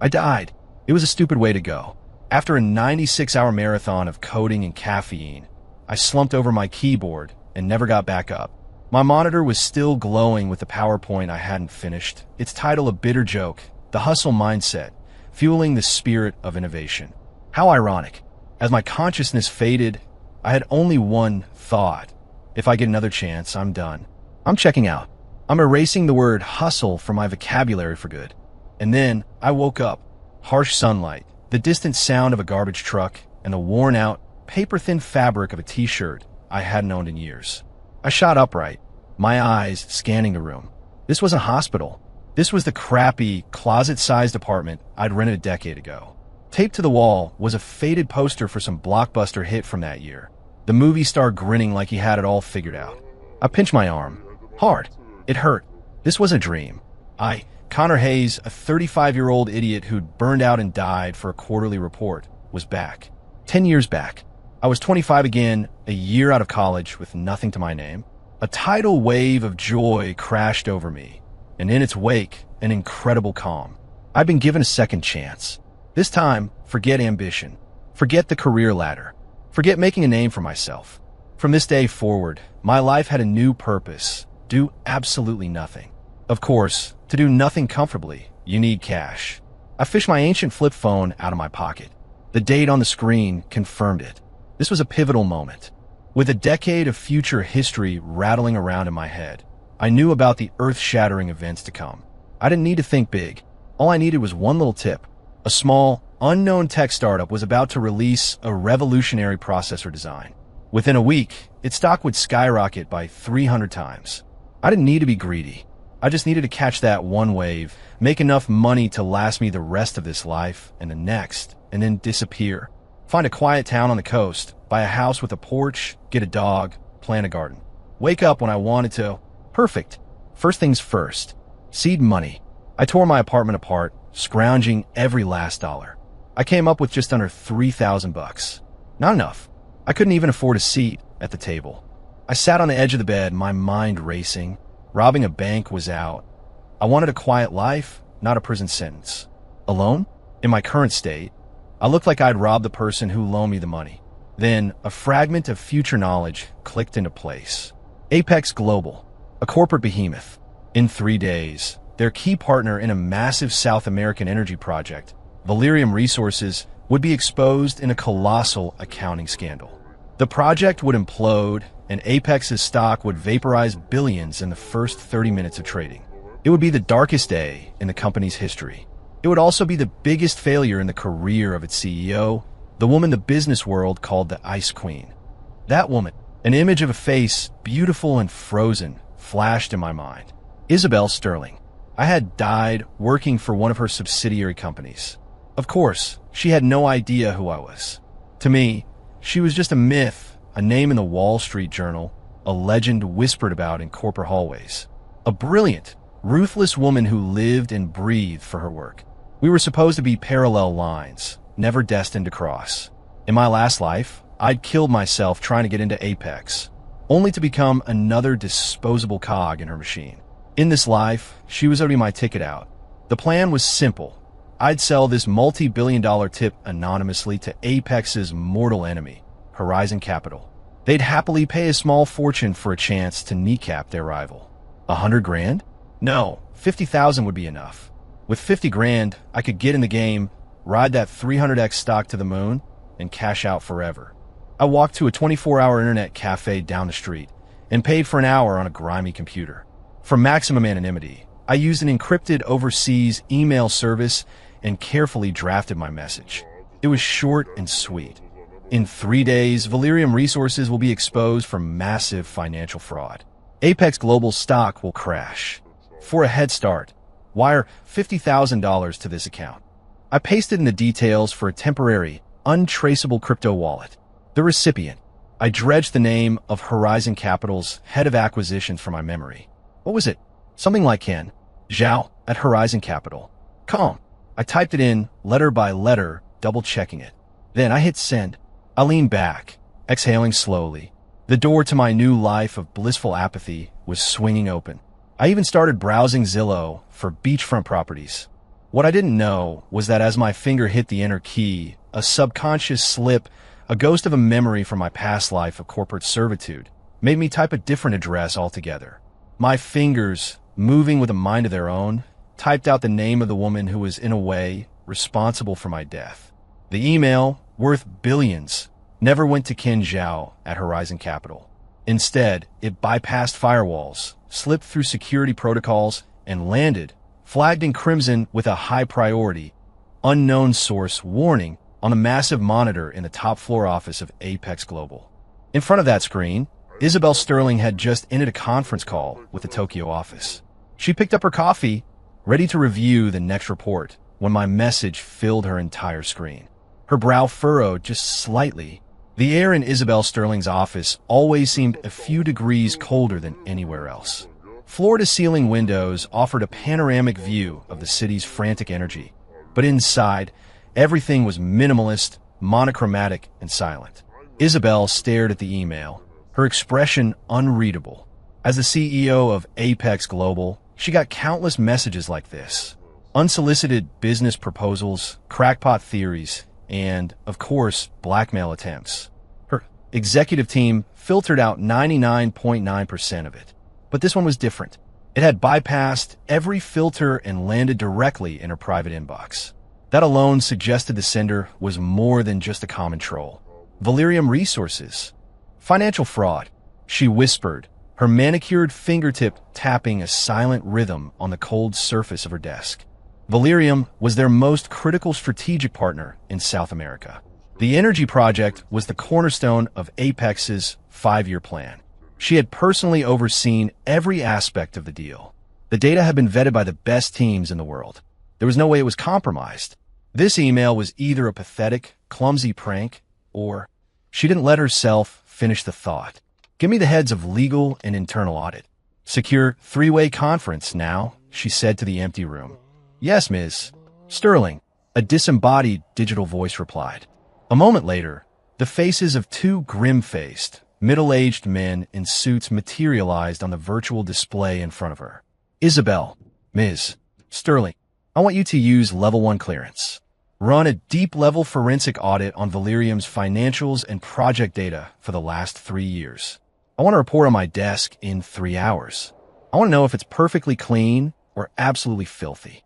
I died. It was a stupid way to go. After a 96-hour marathon of coding and caffeine, I slumped over my keyboard and never got back up. My monitor was still glowing with the PowerPoint I hadn't finished, its title a bitter joke, The Hustle Mindset, Fueling the Spirit of Innovation. How ironic. As my consciousness faded, I had only one thought. If I get another chance, I'm done. I'm checking out. I'm erasing the word hustle from my vocabulary for good. And then I woke up. Harsh sunlight, the distant sound of a garbage truck, and the worn-out, paper-thin fabric of a t-shirt I hadn't owned in years. I shot upright, my eyes scanning the room. This wasn't a hospital. This was the crappy, closet-sized apartment I'd rented a decade ago. Taped to the wall was a faded poster for some blockbuster hit from that year. The movie star grinning like he had it all figured out. I pinched my arm. Hard. It hurt. This was a dream. Connor Hayes, a 35-year-old idiot who'd burned out and died for a quarterly report, was back. 10 years back. I was 25 again, a year out of college with nothing to my name. A tidal wave of joy crashed over me, and in its wake, an incredible calm. I'd been given a second chance. This time, forget ambition. Forget the career ladder. Forget making a name for myself. From this day forward, my life had a new purpose. Do absolutely nothing. Of course, to do nothing comfortably, you need cash. I fished my ancient flip phone out of my pocket. The date on the screen confirmed it. This was a pivotal moment. With a decade of future history rattling around in my head, I knew about the earth-shattering events to come. I didn't need to think big. All I needed was one little tip. A small, unknown tech startup was about to release a revolutionary processor design. Within a week, its stock would skyrocket by 300 times. I didn't need to be greedy. I just needed to catch that one wave, make enough money to last me the rest of this life and the next, and then disappear. Find a quiet town on the coast, buy a house with a porch, get a dog, plant a garden. Wake up when I wanted to. Perfect. First things first. Seed money. I tore my apartment apart, scrounging every last dollar. I came up with just under $3,000. Not enough. I couldn't even afford a seat at the table. I sat on the edge of the bed, my mind racing. Robbing a bank was out. I wanted a quiet life, not a prison sentence. Alone? In my current state, I looked like I'd robbed the person who loaned me the money. Then, a fragment of future knowledge clicked into place. Apex Global, a corporate behemoth. In 3 days, their key partner in a massive South American energy project, Valerium Resources, would be exposed in a colossal accounting scandal. The project would implode, and Apex's stock would vaporize billions in the first 30 minutes of trading. It would be the darkest day in the company's history. It would also be the biggest failure in the career of its CEO, the woman the business world called the Ice Queen. That woman, an image of a face, beautiful and frozen, flashed in my mind. Isabel Sterling. I had died working for one of her subsidiary companies. Of course, she had no idea who I was. To me, she was just a myth, a name in the Wall Street Journal, a legend whispered about in corporate hallways. A brilliant, ruthless woman who lived and breathed for her work. We were supposed to be parallel lines, never destined to cross. In my last life, I'd killed myself trying to get into Apex, only to become another disposable cog in her machine. In this life, she was already my ticket out. The plan was simple. I'd sell this multi-billion-dollar tip anonymously to Apex's mortal enemy, Horizon Capital. They'd happily pay a small fortune for a chance to kneecap their rival. 100 grand? No, 50,000 would be enough. With 50 grand, I could get in the game, ride that 300x stock to the moon, and cash out forever. I walked to a 24-hour internet cafe down the street and paid for an hour on a grimy computer. For maximum anonymity, I used an encrypted overseas email service and carefully drafted my message. It was short and sweet. In 3 days, Valerium Resources will be exposed for massive financial fraud. Apex Global stock will crash. For a head start, wire $50,000 to this account. I pasted in the details for a temporary, untraceable crypto wallet. The recipient. I dredged the name of Horizon Capital's head of acquisitions from my memory. What was it? Something like Ken Zhao at Horizon Capital. Calm. I typed it in letter by letter, double-checking it. Then I hit send. I leaned back, exhaling slowly. The door to my new life of blissful apathy was swinging open. I even started browsing Zillow for beachfront properties. What I didn't know was that as my finger hit the enter key, a subconscious slip, a ghost of a memory from my past life of corporate servitude, made me type a different address altogether. My fingers, moving with a mind of their own, typed out the name of the woman who was, in a way, responsible for my death. The email, worth billions, never went to Ken Zhao at Horizon Capital. Instead, it bypassed firewalls, slipped through security protocols, and landed, flagged in crimson with a high priority, unknown source warning on a massive monitor in the top floor office of Apex Global. In front of that screen, Isabel Sterling had just ended a conference call with the Tokyo office. She picked up her coffee, ready to review the next report, when my message filled her entire screen. Her brow furrowed just slightly. The air in Isabel Sterling's office always seemed a few degrees colder than anywhere else. Floor-to-ceiling windows offered a panoramic view of the city's frantic energy, but inside, everything was minimalist, monochromatic, and silent. Isabel stared at the email, her expression unreadable. As the CEO of Apex Global, she got countless messages like this. Unsolicited business proposals, crackpot theories, and, of course, blackmail attempts. Her executive team filtered out 99.9% of it. But this one was different. It had bypassed every filter and landed directly in her private inbox. That alone suggested the sender was more than just a common troll. Valerium Resources. Financial fraud, she whispered, her manicured fingertip tapping a silent rhythm on the cold surface of her desk. Valerium was their most critical strategic partner in South America. The energy project was the cornerstone of Apex's 5-year plan. She had personally overseen every aspect of the deal. The data had been vetted by the best teams in the world. There was no way it was compromised. This email was either a pathetic, clumsy prank, or she didn't let herself finish the thought. Give me the heads of legal and internal audit. Secure 3-way conference now, she said to the empty room. Yes, Ms. Sterling, a disembodied digital voice replied. A moment later, the faces of 2 grim-faced, middle-aged men in suits materialized on the virtual display in front of her. Isabel, Ms. Sterling, I want you to use level 1 clearance. Run a deep-level forensic audit on Valerium's financials and project data for the last 3 years. I want a report on my desk in 3 hours. I want to know if it's perfectly clean or absolutely filthy.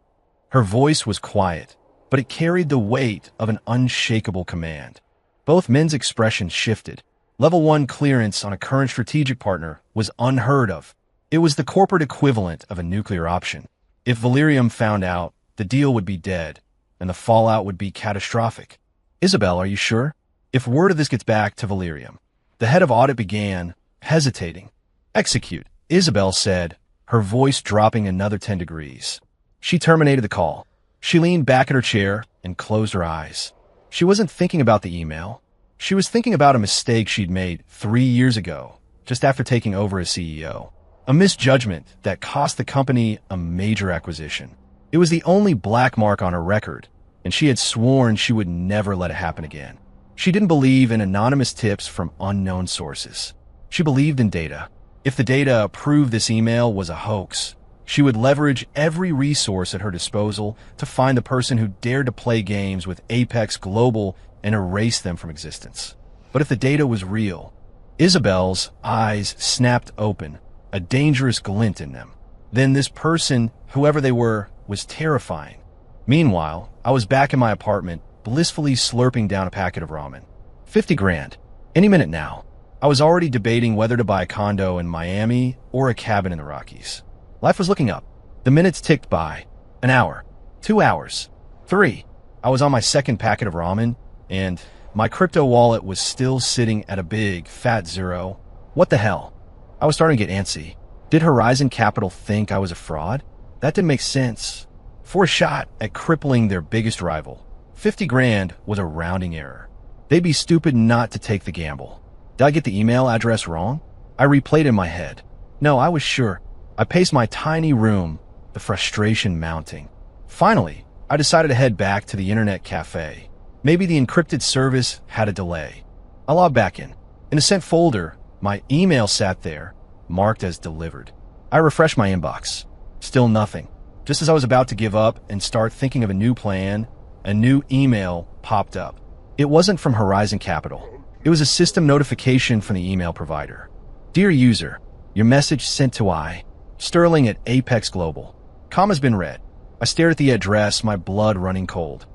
Her voice was quiet, but it carried the weight of an unshakable command. Both men's expressions shifted. Level 1 clearance on a current strategic partner was unheard of. It was the corporate equivalent of a nuclear option. If Valerium found out, the deal would be dead, and the fallout would be catastrophic. Isabel, are you sure? If word of this gets back to Valerium. The head of audit began, hesitating. Execute, Isabel said, her voice dropping another 10 degrees. She terminated the call. She leaned back in her chair and closed her eyes. She wasn't thinking about the email. She was thinking about a mistake she'd made 3 years ago, just after taking over as CEO. A misjudgment that cost the company a major acquisition. It was the only black mark on her record, and she had sworn she would never let it happen again. She didn't believe in anonymous tips from unknown sources. She believed in data. If the data proved this email was a hoax, she would leverage every resource at her disposal to find the person who dared to play games with Apex Global and erase them from existence. But if the data was real, Isabel's eyes snapped open, a dangerous glint in them. Then this person, whoever they were, was terrifying. Meanwhile, I was back in my apartment, blissfully slurping down a packet of ramen. 50 grand. Any minute now. I was already debating whether to buy a condo in Miami or a cabin in the Rockies. Life was looking up. The minutes ticked by. An hour. 2 hours. 3. I was on my second packet of ramen, and my crypto wallet was still sitting at a big, fat zero. What the hell? I was starting to get antsy. Did Horizon Capital think I was a fraud? That didn't make sense. For a shot at crippling their biggest rival, 50 grand was a rounding error. They'd be stupid not to take the gamble. Did I get the email address wrong? I replayed in my head. No, I was sure. I paced my tiny room, the frustration mounting. Finally, I decided to head back to the internet cafe. Maybe the encrypted service had a delay. I logged back in. In a sent folder, my email sat there, marked as delivered. I refreshed my inbox. Still nothing. Just as I was about to give up and start thinking of a new plan, a new email popped up. It wasn't from Horizon Capital. It was a system notification from the email provider. Dear user, your message sent to Sterling at Apex Global. Has been read. I stared at the address, my blood running cold.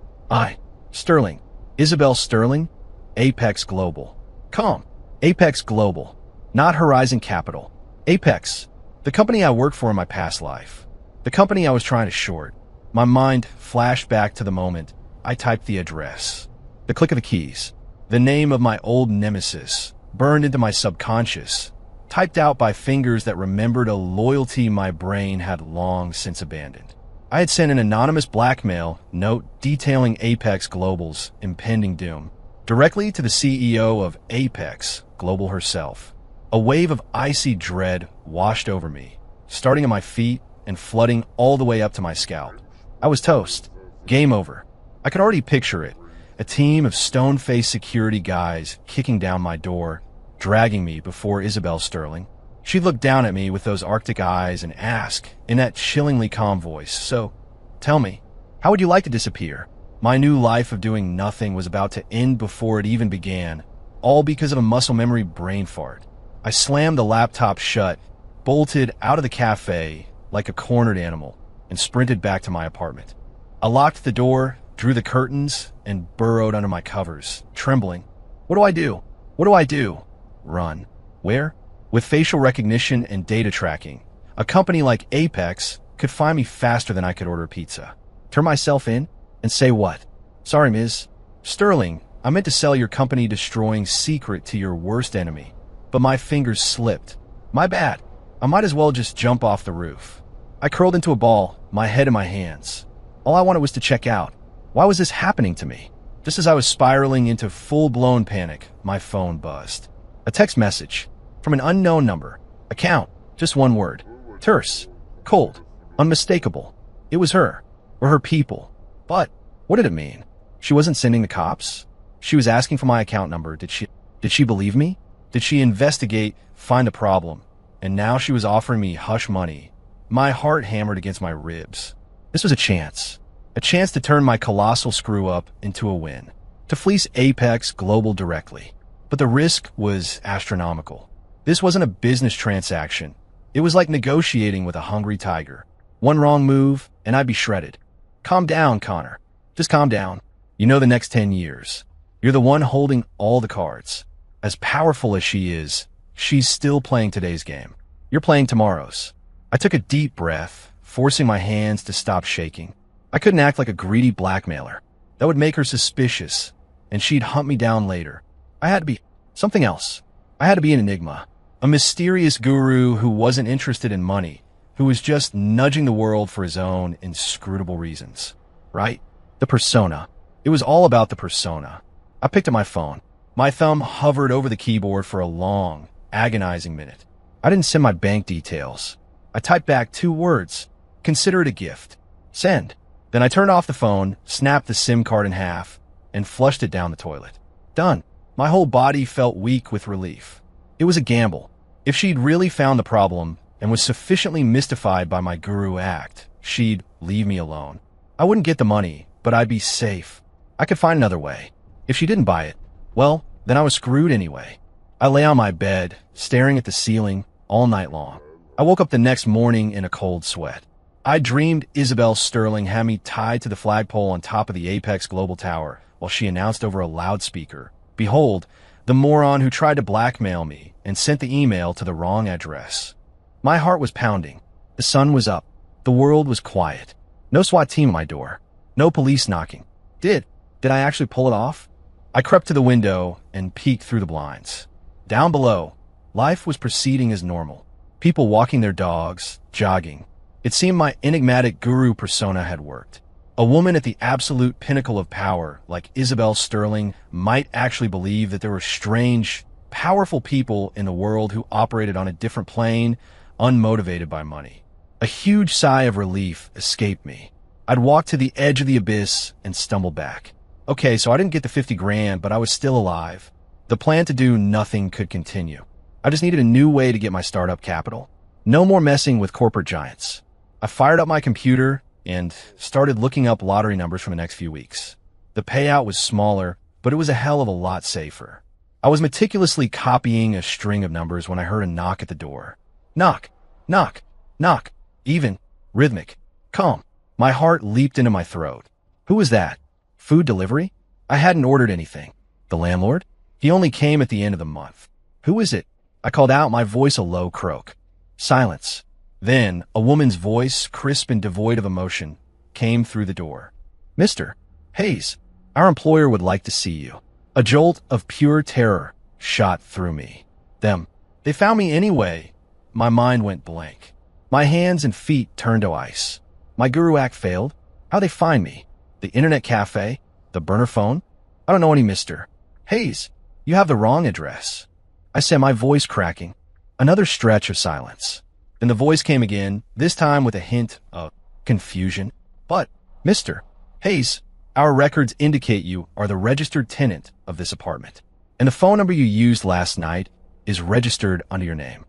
Sterling. Isabel Sterling? Apex Global. Apex Global. Not Horizon Capital. Apex. The company I worked for in my past life. The company I was trying to short. My mind flashed back to the moment I typed the address. The click of the keys. The name of my old nemesis, burned into my subconscious, typed out by fingers that remembered a loyalty my brain had long since abandoned. I had sent an anonymous blackmail note detailing Apex Global's impending doom directly to the CEO of Apex Global herself. A wave of icy dread washed over me, starting at my feet and flooding all the way up to my scalp. I was toast. Game over. I could already picture it. A team of stone-faced security guys kicking down my door, dragging me before Isabel Sterling. She'd look down at me with those Arctic eyes and ask, in that chillingly calm voice, "So, tell me, how would you like to disappear?" My new life of doing nothing was about to end before it even began, all because of a muscle memory brain fart. I slammed the laptop shut, bolted out of the cafe like a cornered animal, and sprinted back to my apartment. I locked the door, drew the curtains, and burrowed under my covers, trembling. What do I do? What do I do? Run. Where? With facial recognition and data tracking, a company like Apex could find me faster than I could order pizza. Turn myself in and say what? Sorry, Ms. Sterling, I meant to sell your company-destroying secret to your worst enemy, but my fingers slipped. My bad. I might as well just jump off the roof. I curled into a ball, my head in my hands. All I wanted was to check out. Why was this happening to me? Just as I was spiraling into full-blown panic, my phone buzzed. A text message from an unknown number. Account. Just one word. Terse. Cold. Unmistakable. It was her. Or her people. But what did it mean? She wasn't sending the cops. She was asking for my account number. Did she believe me? Did she investigate, find a problem? And now she was offering me hush money. My heart hammered against my ribs. This was a chance. A chance to turn my colossal screw-up into a win. To fleece Apex Global directly. But the risk was astronomical. This wasn't a business transaction. It was like negotiating with a hungry tiger. One wrong move, and I'd be shredded. Calm down, Connor. Just calm down. You know the next 10 years. You're the one holding all the cards. As powerful as she is, she's still playing today's game. You're playing tomorrow's. I took a deep breath, forcing my hands to stop shaking. I couldn't act like a greedy blackmailer. That would make her suspicious, and she'd hunt me down later. I had to be something else. I had to be an enigma. A mysterious guru who wasn't interested in money, who was just nudging the world for his own inscrutable reasons. Right? The persona. It was all about the persona. I picked up my phone. My thumb hovered over the keyboard for a long, agonizing minute. I didn't send my bank details. I typed back 2 words. Consider it a gift. Send. Then I turned off the phone, snapped the SIM card in half, and flushed it down the toilet. Done. My whole body felt weak with relief. It was a gamble. If she'd really found the problem and was sufficiently mystified by my guru act, she'd leave me alone. I wouldn't get the money, but I'd be safe. I could find another way. If she didn't buy it, well, then I was screwed anyway. I lay on my bed, staring at the ceiling all night long. I woke up the next morning in a cold sweat. I dreamed Isabel Sterling had me tied to the flagpole on top of the Apex Global Tower while she announced over a loudspeaker, "Behold, the moron who tried to blackmail me and sent the email to the wrong address." My heart was pounding. The sun was up. The world was quiet. No SWAT team at my door. No police knocking. Did I actually pull it off? I crept to the window and peeked through the blinds. Down below, life was proceeding as normal. People walking their dogs, jogging. It seemed my enigmatic guru persona had worked. A woman at the absolute pinnacle of power, like Isabel Sterling, might actually believe that there were strange, powerful people in the world who operated on a different plane, unmotivated by money. A huge sigh of relief escaped me. I'd walked to the edge of the abyss and stumbled back. Okay, so I didn't get the 50 grand, but I was still alive. The plan to do nothing could continue. I just needed a new way to get my startup capital. No more messing with corporate giants. I fired up my computer and started looking up lottery numbers for the next few weeks. The payout was smaller, but it was a hell of a lot safer. I was meticulously copying a string of numbers when I heard a knock at the door. Knock, knock, knock, even, rhythmic, calm. My heart leaped into my throat. Who was that? Food delivery? I hadn't ordered anything. The landlord? He only came at the end of the month. Who is it? I called out, my voice a low croak. Silence. Then, a woman's voice, crisp and devoid of emotion, came through the door. Mr. Hayes, our employer would like to see you. A jolt of pure terror shot through me. They found me anyway. My mind went blank. My hands and feet turned to ice. My Guru act failed. How'd they find me? The internet cafe? The burner phone? I don't know any Mr. Hayes, you have the wrong address. I said, my voice cracking. Another stretch of silence. Then the voice came again, this time with a hint of confusion. But, Mr. Hayes, our records indicate you are the registered tenant of this apartment, and the phone number you used last night is registered under your name.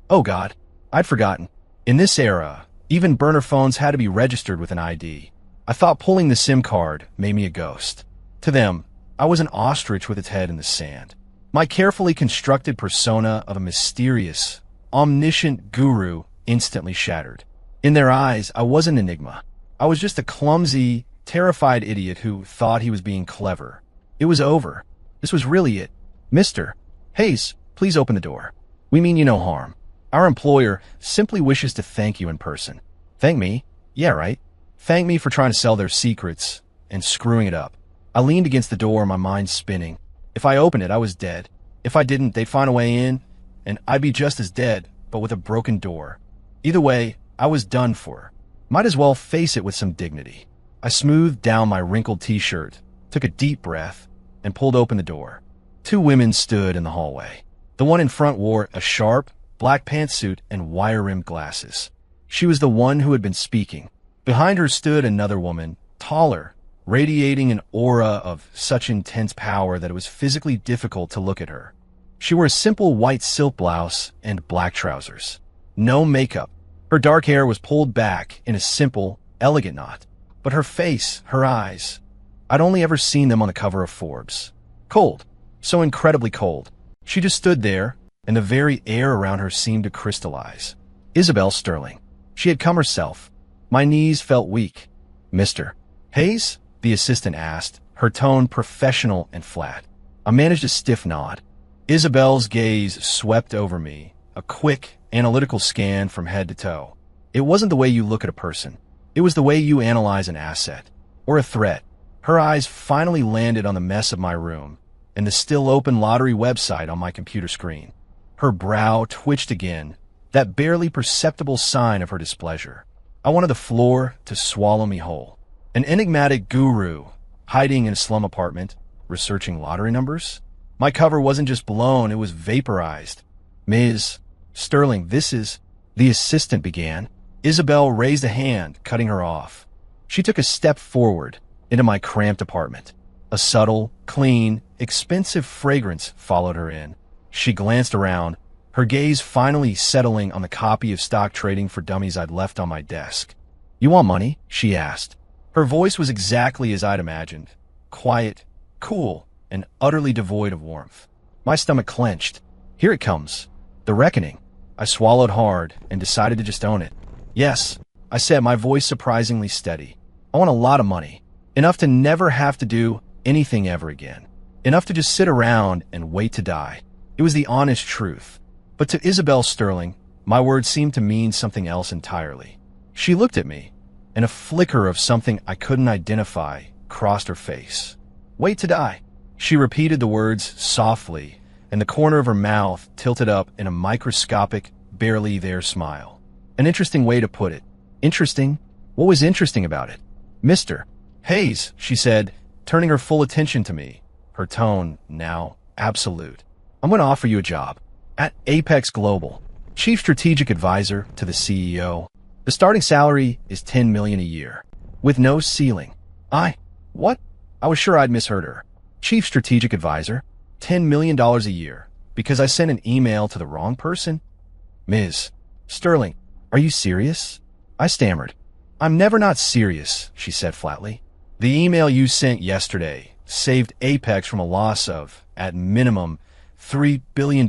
Oh God, I'd forgotten. In this era, even burner phones had to be registered with an ID. I thought pulling the SIM card made me a ghost. To them, I was an ostrich with its head in the sand. My carefully constructed persona of a mysterious, omniscient guru instantly shattered. In their eyes, I was an enigma. I was just a clumsy, terrified idiot who thought he was being clever. It was over. This was really it. Mr. Hayes, please open the door. We mean you no harm. Our employer simply wishes to thank you in person. Thank me? Yeah, right. Thank me for trying to sell their secrets and screwing it up. I leaned against the door, my mind spinning. If I opened it, I was dead. If I didn't, they'd find a way in, and I'd be just as dead, but with a broken door. Either way, I was done for. Might as well face it with some dignity. I smoothed down my wrinkled t-shirt, took a deep breath, and pulled open the door. Two women stood in the hallway. The one in front wore a sharp, black pantsuit and wire-rimmed glasses. She was the one who had been speaking. Behind her stood another woman, taller, radiating an aura of such intense power that it was physically difficult to look at her. She wore a simple white silk blouse and black trousers. No makeup. Her dark hair was pulled back in a simple, elegant knot. But her face, her eyes, I'd only ever seen them on the cover of Forbes. Cold. So incredibly cold. She just stood there, and the very air around her seemed to crystallize. Isabel Sterling. She had come herself. My knees felt weak. Mr. Hayes? The assistant asked, her tone professional and flat. I managed a stiff nod. Isabel's gaze swept over me, a quick, analytical scan from head to toe. It wasn't the way you look at a person. It was the way you analyze an asset, or a threat. Her eyes finally landed on the mess of my room, and the still open lottery website on my computer screen. Her brow twitched again, that barely perceptible sign of her displeasure. I wanted the floor to swallow me whole. An enigmatic guru, hiding in a slum apartment, researching lottery numbers? My cover wasn't just blown, it was vaporized. Ms. Sterling, this is... The assistant began. Isabel raised a hand, cutting her off. She took a step forward into my cramped apartment. A subtle, clean, expensive fragrance followed her in. She glanced around, her gaze finally settling on the copy of Stock Trading for Dummies I'd left on my desk. You want money? She asked. Her voice was exactly as I'd imagined. Quiet, cool, and utterly devoid of warmth. My stomach clenched. Here it comes. The reckoning. I swallowed hard and decided to just own it. Yes, I said, my voice surprisingly steady. I want a lot of money. Enough to never have to do anything ever again. Enough to just sit around and wait to die. It was the honest truth. But to Isabel Sterling, my words seemed to mean something else entirely. She looked at me, and a flicker of something I couldn't identify crossed her face. Wait to die. She repeated the words softly, and the corner of her mouth tilted up in a microscopic, barely there smile. An interesting way to put it. Interesting? What was interesting about it? Mr. Hayes, she said, turning her full attention to me, her tone now absolute. I'm going to offer you a job at Apex Global, Chief Strategic Advisor to the CEO. The starting salary is $10 million a year, with no ceiling. What? I was sure I'd misheard her. Chief Strategic Advisor, $10 million a year, because I sent an email to the wrong person? Ms. Sterling, are you serious? I stammered. I'm never not serious, she said flatly. The email you sent yesterday saved Apex from a loss of, at minimum, $3 billion,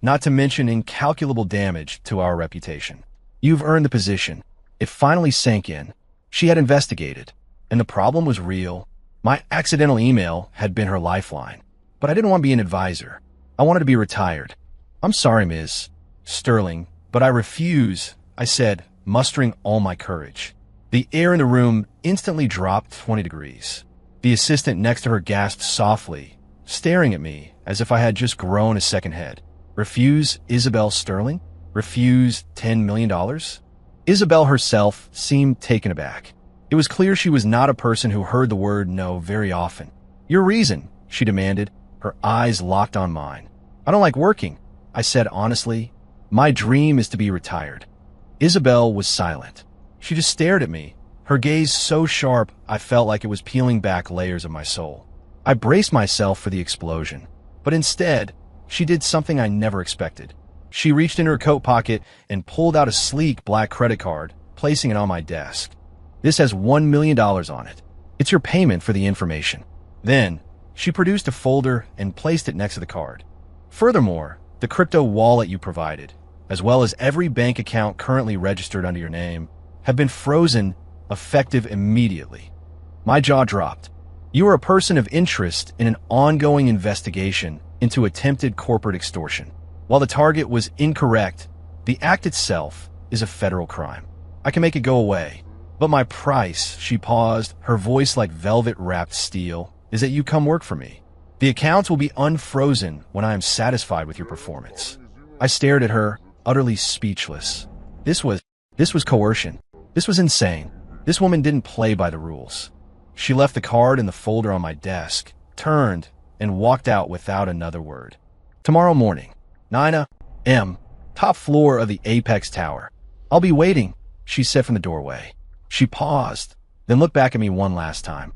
not to mention incalculable damage to our reputation. You've earned the position. It finally sank in. She had investigated, and the problem was real. My accidental email had been her lifeline, but I didn't want to be an advisor. I wanted to be retired. I'm sorry, Ms. Sterling, but I refuse, I said, mustering all my courage. The air in the room instantly dropped 20 degrees. The assistant next to her gasped softly, staring at me as if I had just grown a second head. Refuse Isabel Sterling? Refuse $10 million? Isabel herself seemed taken aback. It was clear she was not a person who heard the word no very often. Your reason, she demanded, her eyes locked on mine. I don't like working, I said honestly. My dream is to be retired. Isabel was silent. She just stared at me, her gaze so sharp I felt like it was peeling back layers of my soul. I braced myself for the explosion, but instead, she did something I never expected. She reached into her coat pocket and pulled out a sleek black credit card, placing it on my desk. This has $1 million on it. It's your payment for the information. Then, she produced a folder and placed it next to the card. Furthermore, the crypto wallet you provided, as well as every bank account currently registered under your name, have been frozen, effective immediately. My jaw dropped. You are a person of interest in an ongoing investigation into attempted corporate extortion. While the target was incorrect, the act itself is a federal crime. I can make it go away. But my price, she paused, her voice like velvet-wrapped steel, is that you come work for me. The accounts will be unfrozen when I am satisfied with your performance. I stared at her, utterly speechless. This was coercion. This was insane. This woman didn't play by the rules. She left the card and the folder on my desk, turned, and walked out without another word. Tomorrow morning, 9 a.m., top floor of the Apex Tower. I'll be waiting, she said from the doorway. She paused, then looked back at me one last time.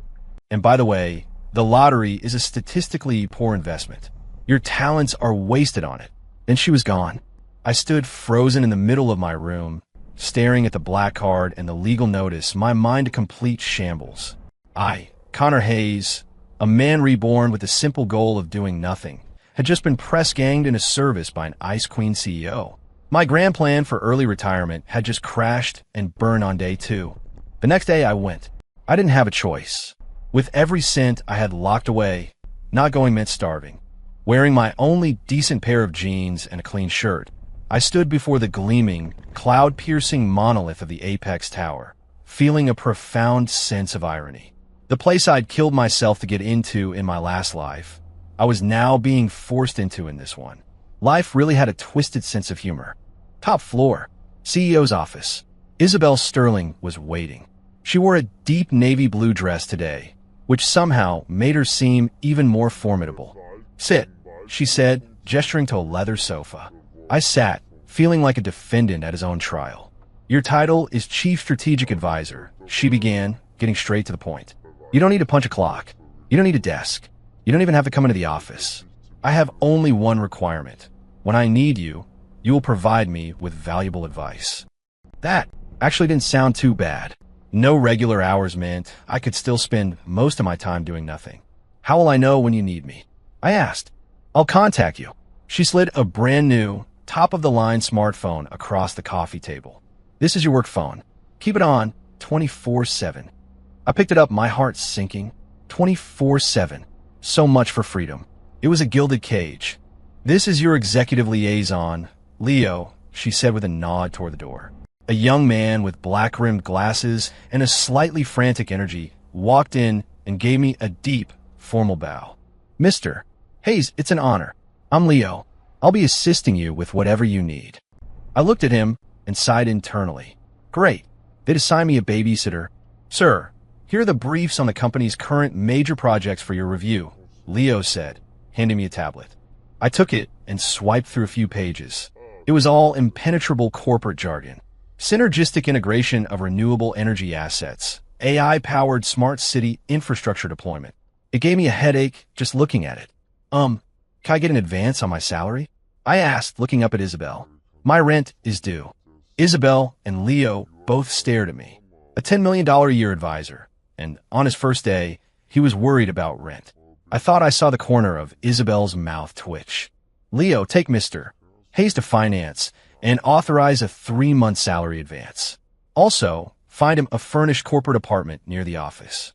And by the way, the lottery is a statistically poor investment. Your talents are wasted on it. Then she was gone. I stood frozen in the middle of my room, staring at the black card and the legal notice, my mind a complete shambles. I, Connor Hayes, a man reborn with the simple goal of doing nothing, had just been press-ganged into service by an Ice Queen CEO. My grand plan for early retirement had just crashed and burned on day 2. The next day I went. I didn't have a choice. With every cent I had locked away, not going meant starving. Wearing my only decent pair of jeans and a clean shirt, I stood before the gleaming, cloud-piercing monolith of the Apex Tower, feeling a profound sense of irony. The place I'd killed myself to get into in my last life, I was now being forced into in this one. Life really had a twisted sense of humor. Top floor, CEO's office. Isabel Sterling was waiting. She wore a deep navy blue dress today, which somehow made her seem even more formidable. Sit, she said, gesturing to a leather sofa. I sat, feeling like a defendant at his own trial. Your title is Chief Strategic Advisor, she began, getting straight to the point. You don't need to punch a clock. You don't need a desk. You don't even have to come into the office. I have only one requirement. When I need you, you will provide me with valuable advice. That actually didn't sound too bad. No regular hours meant I could still spend most of my time doing nothing. How will I know when you need me? I asked. I'll contact you. She slid a brand new, top-of-the-line smartphone across the coffee table. This is your work phone. Keep it on 24/7. I picked it up, my heart sinking. 24/7. So much for freedom. It was a gilded cage. This is your executive liaison, Leo, she said with a nod toward the door. A young man with black-rimmed glasses and a slightly frantic energy walked in and gave me a deep, formal bow. Mr. Hayes, it's an honor. I'm Leo. I'll be assisting you with whatever you need. I looked at him and sighed internally. Great. They'd assign me a babysitter. Sir, here are the briefs on the company's current major projects for your review, Leo said, handing me a tablet. I took it and swiped through a few pages. It was all impenetrable corporate jargon. Synergistic integration of renewable energy assets, AI-powered smart city infrastructure deployment. It gave me a headache just looking at it. Can I get an advance on my salary? I asked, looking up at Isabel. My rent is due. Isabel and Leo both stared at me. A $10 million a year advisor, and on his first day, he was worried about rent. I thought I saw the corner of Isabel's mouth twitch. Leo, take Mr. Hayes to finance and authorize a 3-month salary advance. Also, find him a furnished corporate apartment near the office.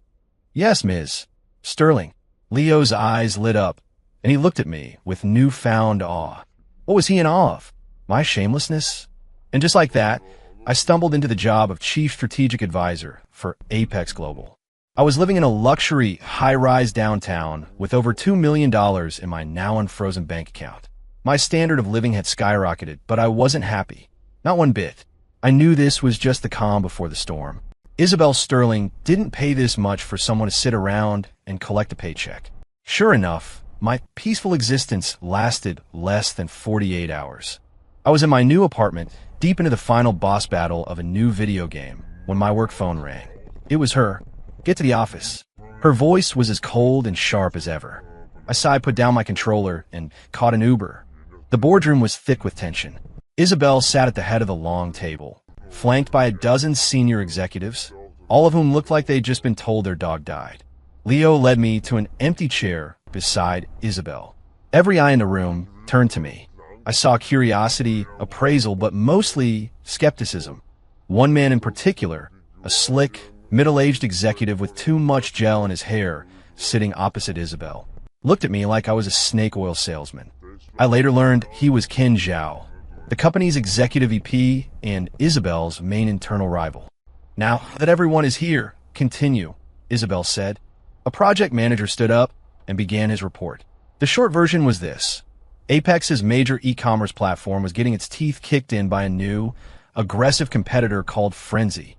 Yes, Ms. Sterling. Leo's eyes lit up, and he looked at me with newfound awe. What was he in awe of? My shamelessness? And just like that, I stumbled into the job of Chief Strategic Advisor for Apex Global. I was living in a luxury, high-rise downtown with over $2 million in my now-unfrozen bank account. My standard of living had skyrocketed, but I wasn't happy. Not one bit. I knew this was just the calm before the storm. Isabel Sterling didn't pay this much for someone to sit around and collect a paycheck. Sure enough, my peaceful existence lasted less than 48 hours. I was in my new apartment, deep into the final boss battle of a new video game, when my work phone rang. It was her. Get to the office. Her voice was as cold and sharp as ever. I sighed, put down my controller, and caught an Uber. The boardroom was thick with tension. Isabel sat at the head of the long table, flanked by a dozen senior executives, all of whom looked like they'd just been told their dog died. Leo led me to an empty chair beside Isabel. Every eye in the room turned to me. I saw curiosity, appraisal, but mostly skepticism. One man in particular, a slick, middle-aged executive with too much gel in his hair, sitting opposite Isabel, looked at me like I was a snake oil salesman. I later learned he was Ken Zhao, the company's executive VP and Isabel's main internal rival. Now that everyone is here, continue, Isabel said. A project manager stood up and began his report. The short version was this. Apex's major e-commerce platform was getting its teeth kicked in by a new, aggressive competitor called Frenzy.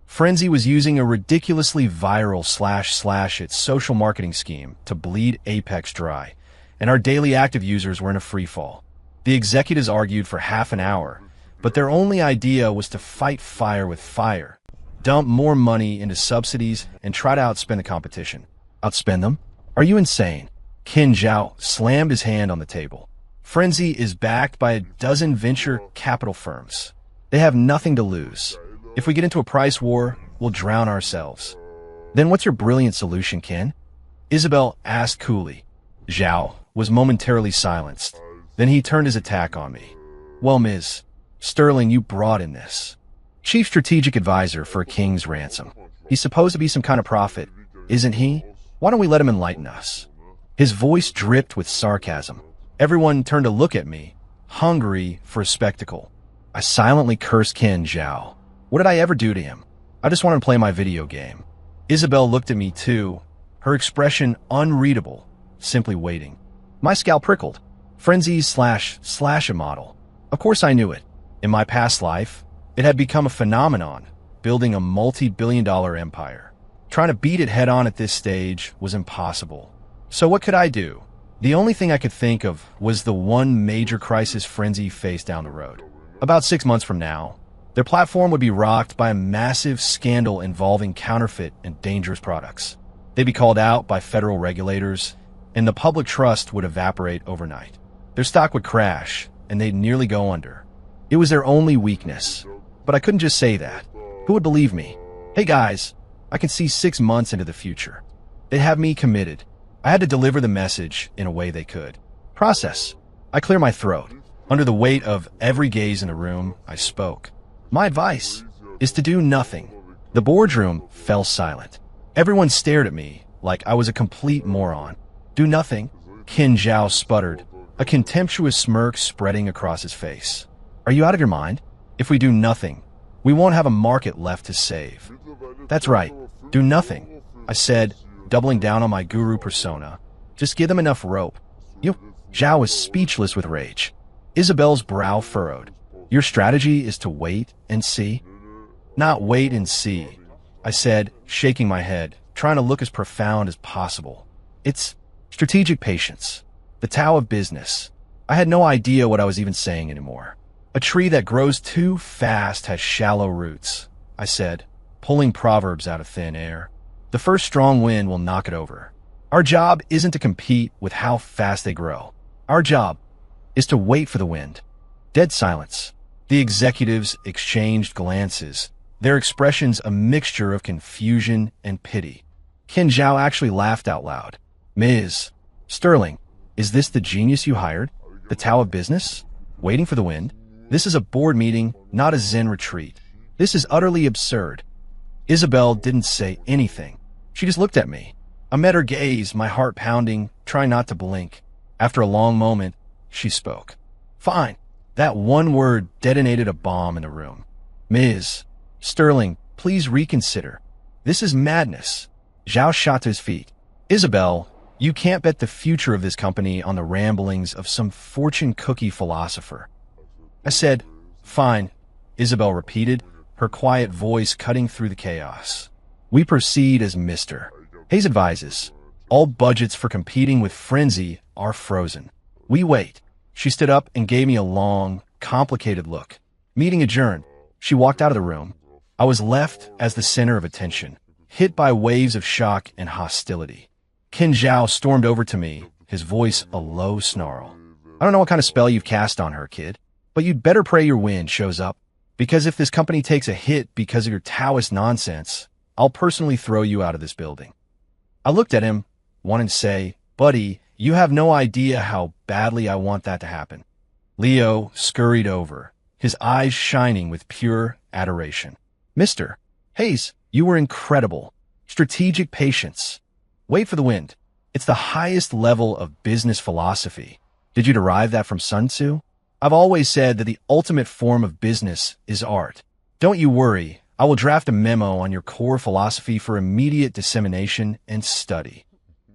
Frenzy was using a ridiculously viral / its social marketing scheme to bleed Apex dry, and our daily active users were in a freefall. The executives argued for half an hour, but their only idea was to fight fire with fire, dump more money into subsidies, and try to outspend the competition. Outspend them? Are you insane? Ken Zhao slammed his hand on the table. Frenzy is backed by a dozen venture capital firms. They have nothing to lose. If we get into a price war, we'll drown ourselves. Then what's your brilliant solution, Ken? Isabel asked coolly. Zhao was momentarily silenced. Then he turned his attack on me. Well, Ms. Sterling, you brought in this. Chief Strategic Advisor for a king's ransom. He's supposed to be some kind of prophet, isn't he? Why don't we let him enlighten us? His voice dripped with sarcasm. Everyone turned to look at me, hungry for a spectacle. I silently cursed Ken Zhao. What did I ever do to him? I just wanted to play my video game. Isabel looked at me too, her expression unreadable, simply waiting. My scalp prickled. Frenzy's / a model. Of course I knew it. In my past life, it had become a phenomenon, building a multi-billion-dollar empire. Trying to beat it head-on at this stage was impossible. So what could I do? The only thing I could think of was the one major crisis Frenzy faced down the road. About 6 months from now, their platform would be rocked by a massive scandal involving counterfeit and dangerous products. They'd be called out by federal regulators, and the public trust would evaporate overnight. Their stock would crash, and they'd nearly go under. It was their only weakness. But I couldn't just say that. Who would believe me? Hey guys, I can see 6 months into the future. They'd have me committed. I had to deliver the message in a way they could. Process. I cleared my throat. Under the weight of every gaze in the room, I spoke. My advice is to do nothing. The boardroom fell silent. Everyone stared at me like I was a complete moron. Do nothing? Ken Zhao sputtered, a contemptuous smirk spreading across his face. Are you out of your mind? If we do nothing, we won't have a market left to save. That's right. Do nothing, I said, doubling down on my guru persona. Just give them enough rope. Zhao was speechless with rage. Isabel's brow furrowed. Your strategy is to wait and see? Not wait and see, I said, shaking my head, trying to look as profound as possible. It's strategic patience. The Tao of business. I had no idea what I was even saying anymore. A tree that grows too fast has shallow roots, I said, pulling proverbs out of thin air. The first strong wind will knock it over. Our job isn't to compete with how fast they grow. Our job is to wait for the wind. Dead silence. The executives exchanged glances, their expressions a mixture of confusion and pity. Qin Zhao actually laughed out loud. Ms. Sterling, is this the genius you hired? The Tao of Business? Waiting for the wind? This is a board meeting, not a Zen retreat. This is utterly absurd. Isabel didn't say anything. She just looked at me. I met her gaze, my heart pounding, trying not to blink. After a long moment, she spoke. Fine. That one word detonated a bomb in the room. Ms. Sterling, please reconsider. This is madness. Zhao shot to his feet. Isabel, you can't bet the future of this company on the ramblings of some fortune cookie philosopher. I said, fine, Isabel repeated, her quiet voice cutting through the chaos. We proceed as Mr. Hayes advises. All budgets for competing with Frenzy are frozen. We wait. She stood up and gave me a long, complicated look. Meeting adjourned. She walked out of the room. I was left as the center of attention, hit by waves of shock and hostility. Qin Zhao stormed over to me, his voice a low snarl. I don't know what kind of spell you've cast on her, kid, but you'd better pray your wind shows up, because if this company takes a hit because of your Taoist nonsense, I'll personally throw you out of this building. I looked at him, wanting to say, buddy, you have no idea how badly I want that to happen. Leo scurried over, his eyes shining with pure adoration. Mr. Hayes, you were incredible. Strategic patience. Wait for the wind. It's the highest level of business philosophy. Did you derive that from Sun Tzu? I've always said that the ultimate form of business is art. Don't you worry. I will draft a memo on your core philosophy for immediate dissemination and study.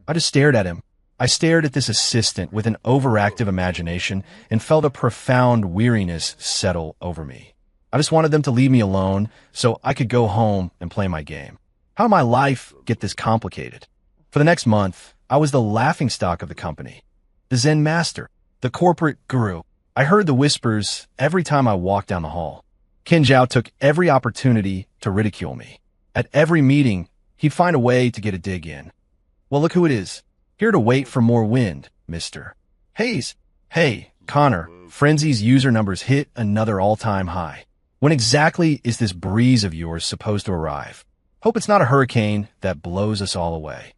I just stared at him. I stared at this assistant with an overactive imagination and felt a profound weariness settle over me. I just wanted them to leave me alone so I could go home and play my game. How did my life get this complicated? For the next month, I was the laughingstock of the company, the Zen master, the corporate guru. I heard the whispers every time I walked down the hall. Qin Zhao took every opportunity to ridicule me. At every meeting, he'd find a way to get a dig in. Well, look who it is. Here to wait for more wind, Mr. Hayes. Hey, Connor, Frenzy's user numbers hit another all-time high. When exactly is this breeze of yours supposed to arrive? Hope it's not a hurricane that blows us all away.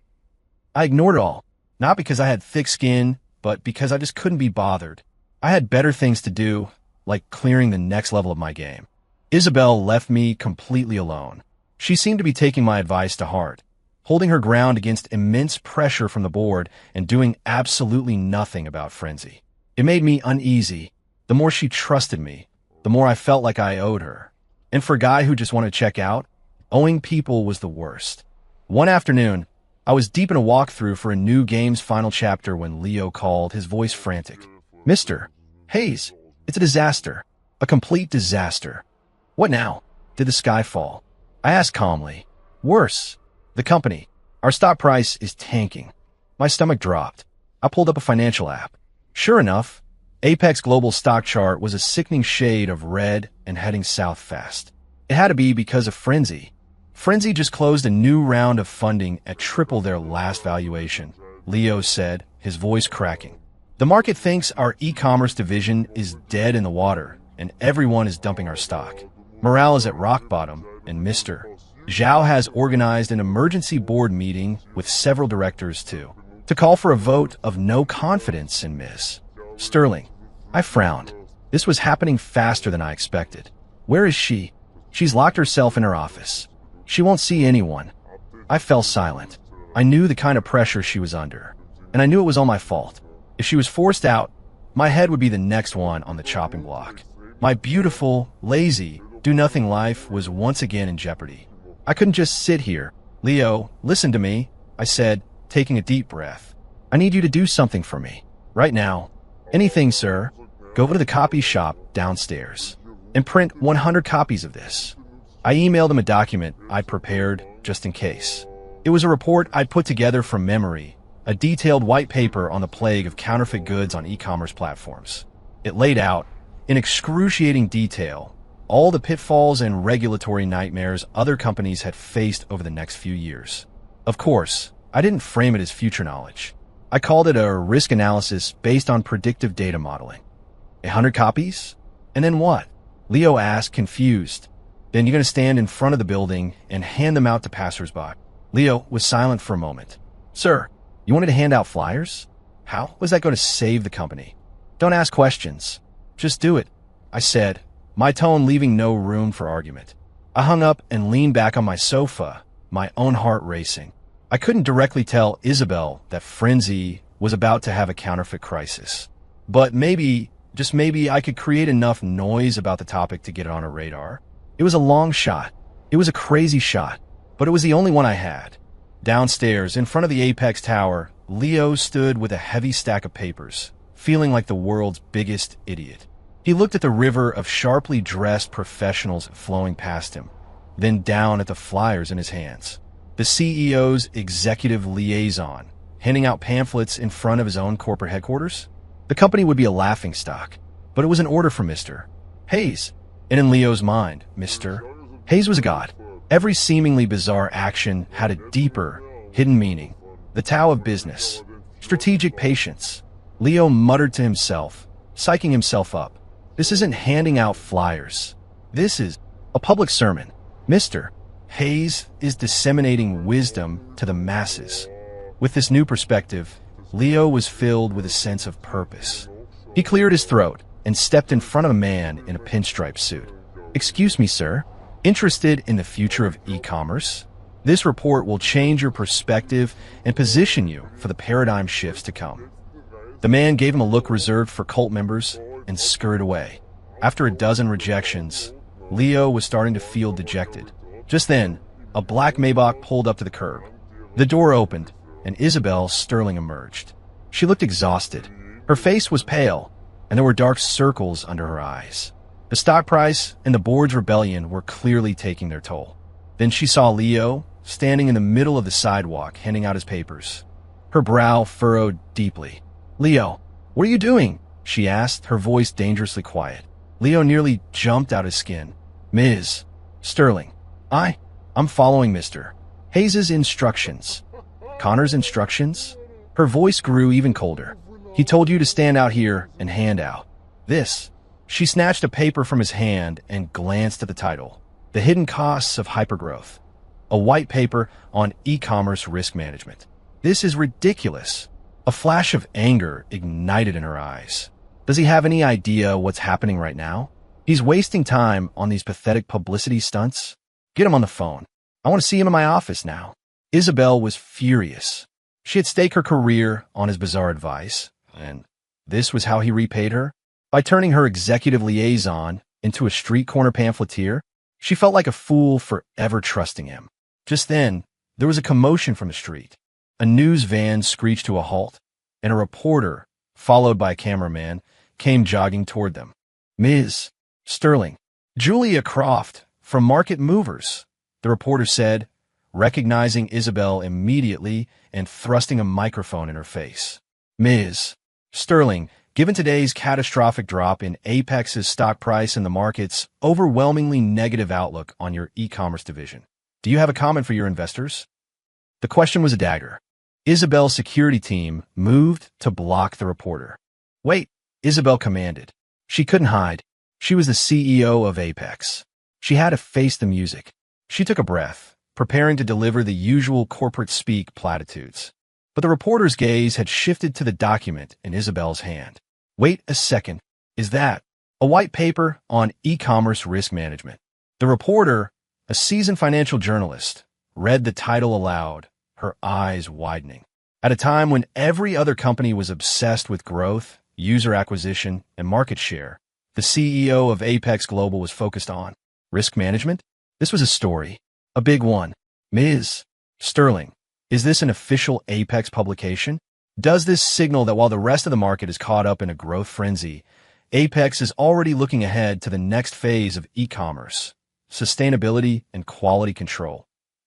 I ignored it all, not because I had thick skin, but because I just couldn't be bothered. I had better things to do, like clearing the next level of my game. Isabel left me completely alone. She seemed to be taking my advice to heart, holding her ground against immense pressure from the board and doing absolutely nothing about Frenzy. It made me uneasy. The more she trusted me, the more I felt like I owed her. And for a guy who just wanted to check out, owing people was the worst. One afternoon, I was deep in a walkthrough for a new game's final chapter when Leo called, his voice frantic. Mr. Hayes, it's a disaster. A complete disaster. What now? Did the sky fall? I asked calmly. Worse. The company. Our stock price is tanking. My stomach dropped. I pulled up a financial app. Sure enough, Apex Global stock chart was a sickening shade of red and heading south fast. It had to be because of Frenzy. Frenzy just closed a new round of funding at triple their last valuation, Leo said, his voice cracking. The market thinks our e-commerce division is dead in the water, and everyone is dumping our stock. Morale is at rock bottom, and Mr. Zhao has organized an emergency board meeting with several directors to call for a vote of no confidence in Ms. Sterling. I frowned. This was happening faster than I expected. Where is she? She's locked herself in her office. She won't see anyone. I fell silent. I knew the kind of pressure she was under, and I knew it was all my fault. If she was forced out, my head would be the next one on the chopping block. My beautiful, lazy, do-nothing life was once again in jeopardy. I couldn't just sit here. Leo, listen to me, I said, taking a deep breath. I need you to do something for me. Right now. Anything, sir. Go to the copy shop downstairs and print 100 copies of this. I emailed him a document I'd prepared just in case. It was a report I'd put together from memory, a detailed white paper on the plague of counterfeit goods on e-commerce platforms. It laid out, in excruciating detail, all the pitfalls and regulatory nightmares other companies had faced over the next few years. Of course, I didn't frame it as future knowledge. I called it a risk analysis based on predictive data modeling. 100 copies? And then what? Leo asked, confused. Then you're going to stand in front of the building and hand them out to passersby. Leo was silent for a moment. Sir, you wanted to hand out flyers? How was that going to save the company? Don't ask questions. Just do it, I said, my tone leaving no room for argument. I hung up and leaned back on my sofa, my own heart racing. I couldn't directly tell Isabel that Frenzy was about to have a counterfeit crisis. But maybe, just maybe, I could create enough noise about the topic to get it on her radar. It was a long shot. It was a crazy shot, but it was the only one I had. Downstairs, in front of the Apex Tower, Leo stood with a heavy stack of papers, feeling like the world's biggest idiot. He looked at the river of sharply dressed professionals flowing past him, then down at the flyers in his hands. The CEO's executive liaison, handing out pamphlets in front of his own corporate headquarters? The company would be a laughingstock, but it was an order from Mr. Hayes. And in Leo's mind, Mr. Hayes was a god. Every seemingly bizarre action had a deeper, hidden meaning. The Tao of business. Strategic patience. Leo muttered to himself, psyching himself up. This isn't handing out flyers. This is a public sermon. Mr. Hayes is disseminating wisdom to the masses. With this new perspective, Leo was filled with a sense of purpose. He cleared his throat and stepped in front of a man in a pinstripe suit. Excuse me, sir. Interested in the future of e-commerce? This report will change your perspective and position you for the paradigm shifts to come. The man gave him a look reserved for cult members and scurried away. After a dozen rejections, Leo was starting to feel dejected. Just then, a black Maybach pulled up to the curb. The door opened, and Isabel Sterling emerged. She looked exhausted. Her face was pale, and there were dark circles under her eyes. The stock price and the board's rebellion were clearly taking their toll. Then she saw Leo standing in the middle of the sidewalk, handing out his papers. Her brow furrowed deeply. Leo, what are you doing? She asked, her voice dangerously quiet. Leo nearly jumped out his skin. Ms. Sterling, I'm following Mr. Hayes' instructions. Connor's instructions? Her voice grew even colder. He told you to stand out here and hand out this. She snatched a paper from his hand and glanced at the title. The Hidden Costs of Hypergrowth. A white paper on e-commerce risk management. This is ridiculous. A flash of anger ignited in her eyes. Does he have any idea what's happening right now? He's wasting time on these pathetic publicity stunts. Get him on the phone. I want to see him in my office now. Isabel was furious. She had staked her career on his bizarre advice, and this was how he repaid her? By turning her executive liaison into a street corner pamphleteer. She felt like a fool for ever trusting him. Just then, there was a commotion from the street. A news van screeched to a halt, and a reporter, followed by a cameraman, came jogging toward them. Ms. Sterling, Julia Croft, from Market Movers, the reporter said, recognizing Isabel immediately and thrusting a microphone in her face. Ms. Sterling, given today's catastrophic drop in Apex's stock price and the market's overwhelmingly negative outlook on your e-commerce division, do you have a comment for your investors? The question was a dagger. Isabel's security team moved to block the reporter. Wait, Isabel commanded. She couldn't hide. She was the CEO of Apex. She had to face the music. She took a breath, preparing to deliver the usual corporate speak platitudes. But the reporter's gaze had shifted to the document in Isabel's hand. Wait a second. Is that a white paper on e-commerce risk management? The reporter, a seasoned financial journalist, read the title aloud, her eyes widening. At a time when every other company was obsessed with growth, user acquisition, and market share, the CEO of Apex Global was focused on risk management. This was a story, a big one. Ms. Sterling, is this an official Apex publication? Does this signal that while the rest of the market is caught up in a growth frenzy, Apex is already looking ahead to the next phase of e-commerce, sustainability, and quality control?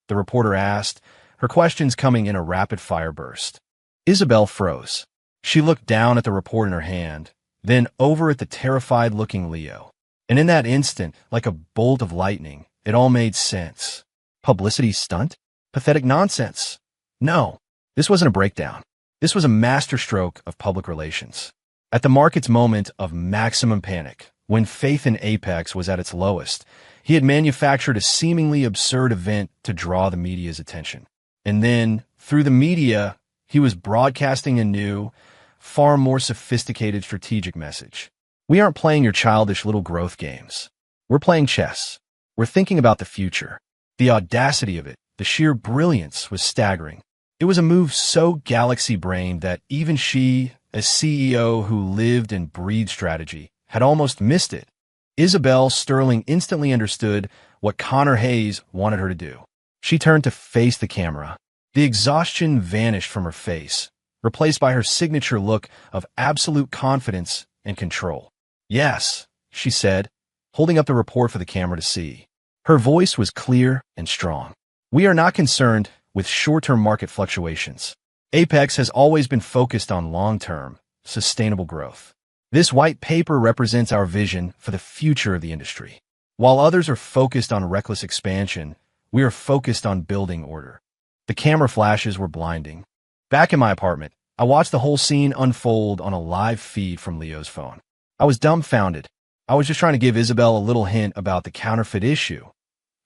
The reporter asked, her questions coming in a rapid-fire burst. Isabel froze. She looked down at the report in her hand, then over at the terrified-looking Leo. And in that instant, like a bolt of lightning, it all made sense. Publicity stunt? Pathetic nonsense. No, this wasn't a breakdown. This was a masterstroke of public relations. At the market's moment of maximum panic, when faith in Apex was at its lowest, He had manufactured a seemingly absurd event to draw the media's attention. And then, through the media, he was broadcasting a new, far more sophisticated strategic message. We aren't playing your childish little growth games. We're playing chess. We're thinking about the future. The audacity of it, the sheer brilliance, was staggering. It was a move so galaxy-brained that even she, a CEO who lived and breathed strategy, had almost missed it. Isabel Sterling instantly understood what Connor Hayes wanted her to do. She turned to face the camera. The exhaustion vanished from her face, replaced by her signature look of absolute confidence and control. "Yes," she said, holding up the report for the camera to see. Her voice was clear and strong. "We are not concerned with short-term market fluctuations. Apex has always been focused on long-term, sustainable growth. This white paper represents our vision for the future of the industry. While others are focused on reckless expansion, we are focused on building order." The camera flashes were blinding. Back in my apartment, I watched the whole scene unfold on a live feed from Leo's phone. I was dumbfounded. I was just trying to give Isabel a little hint about the counterfeit issue.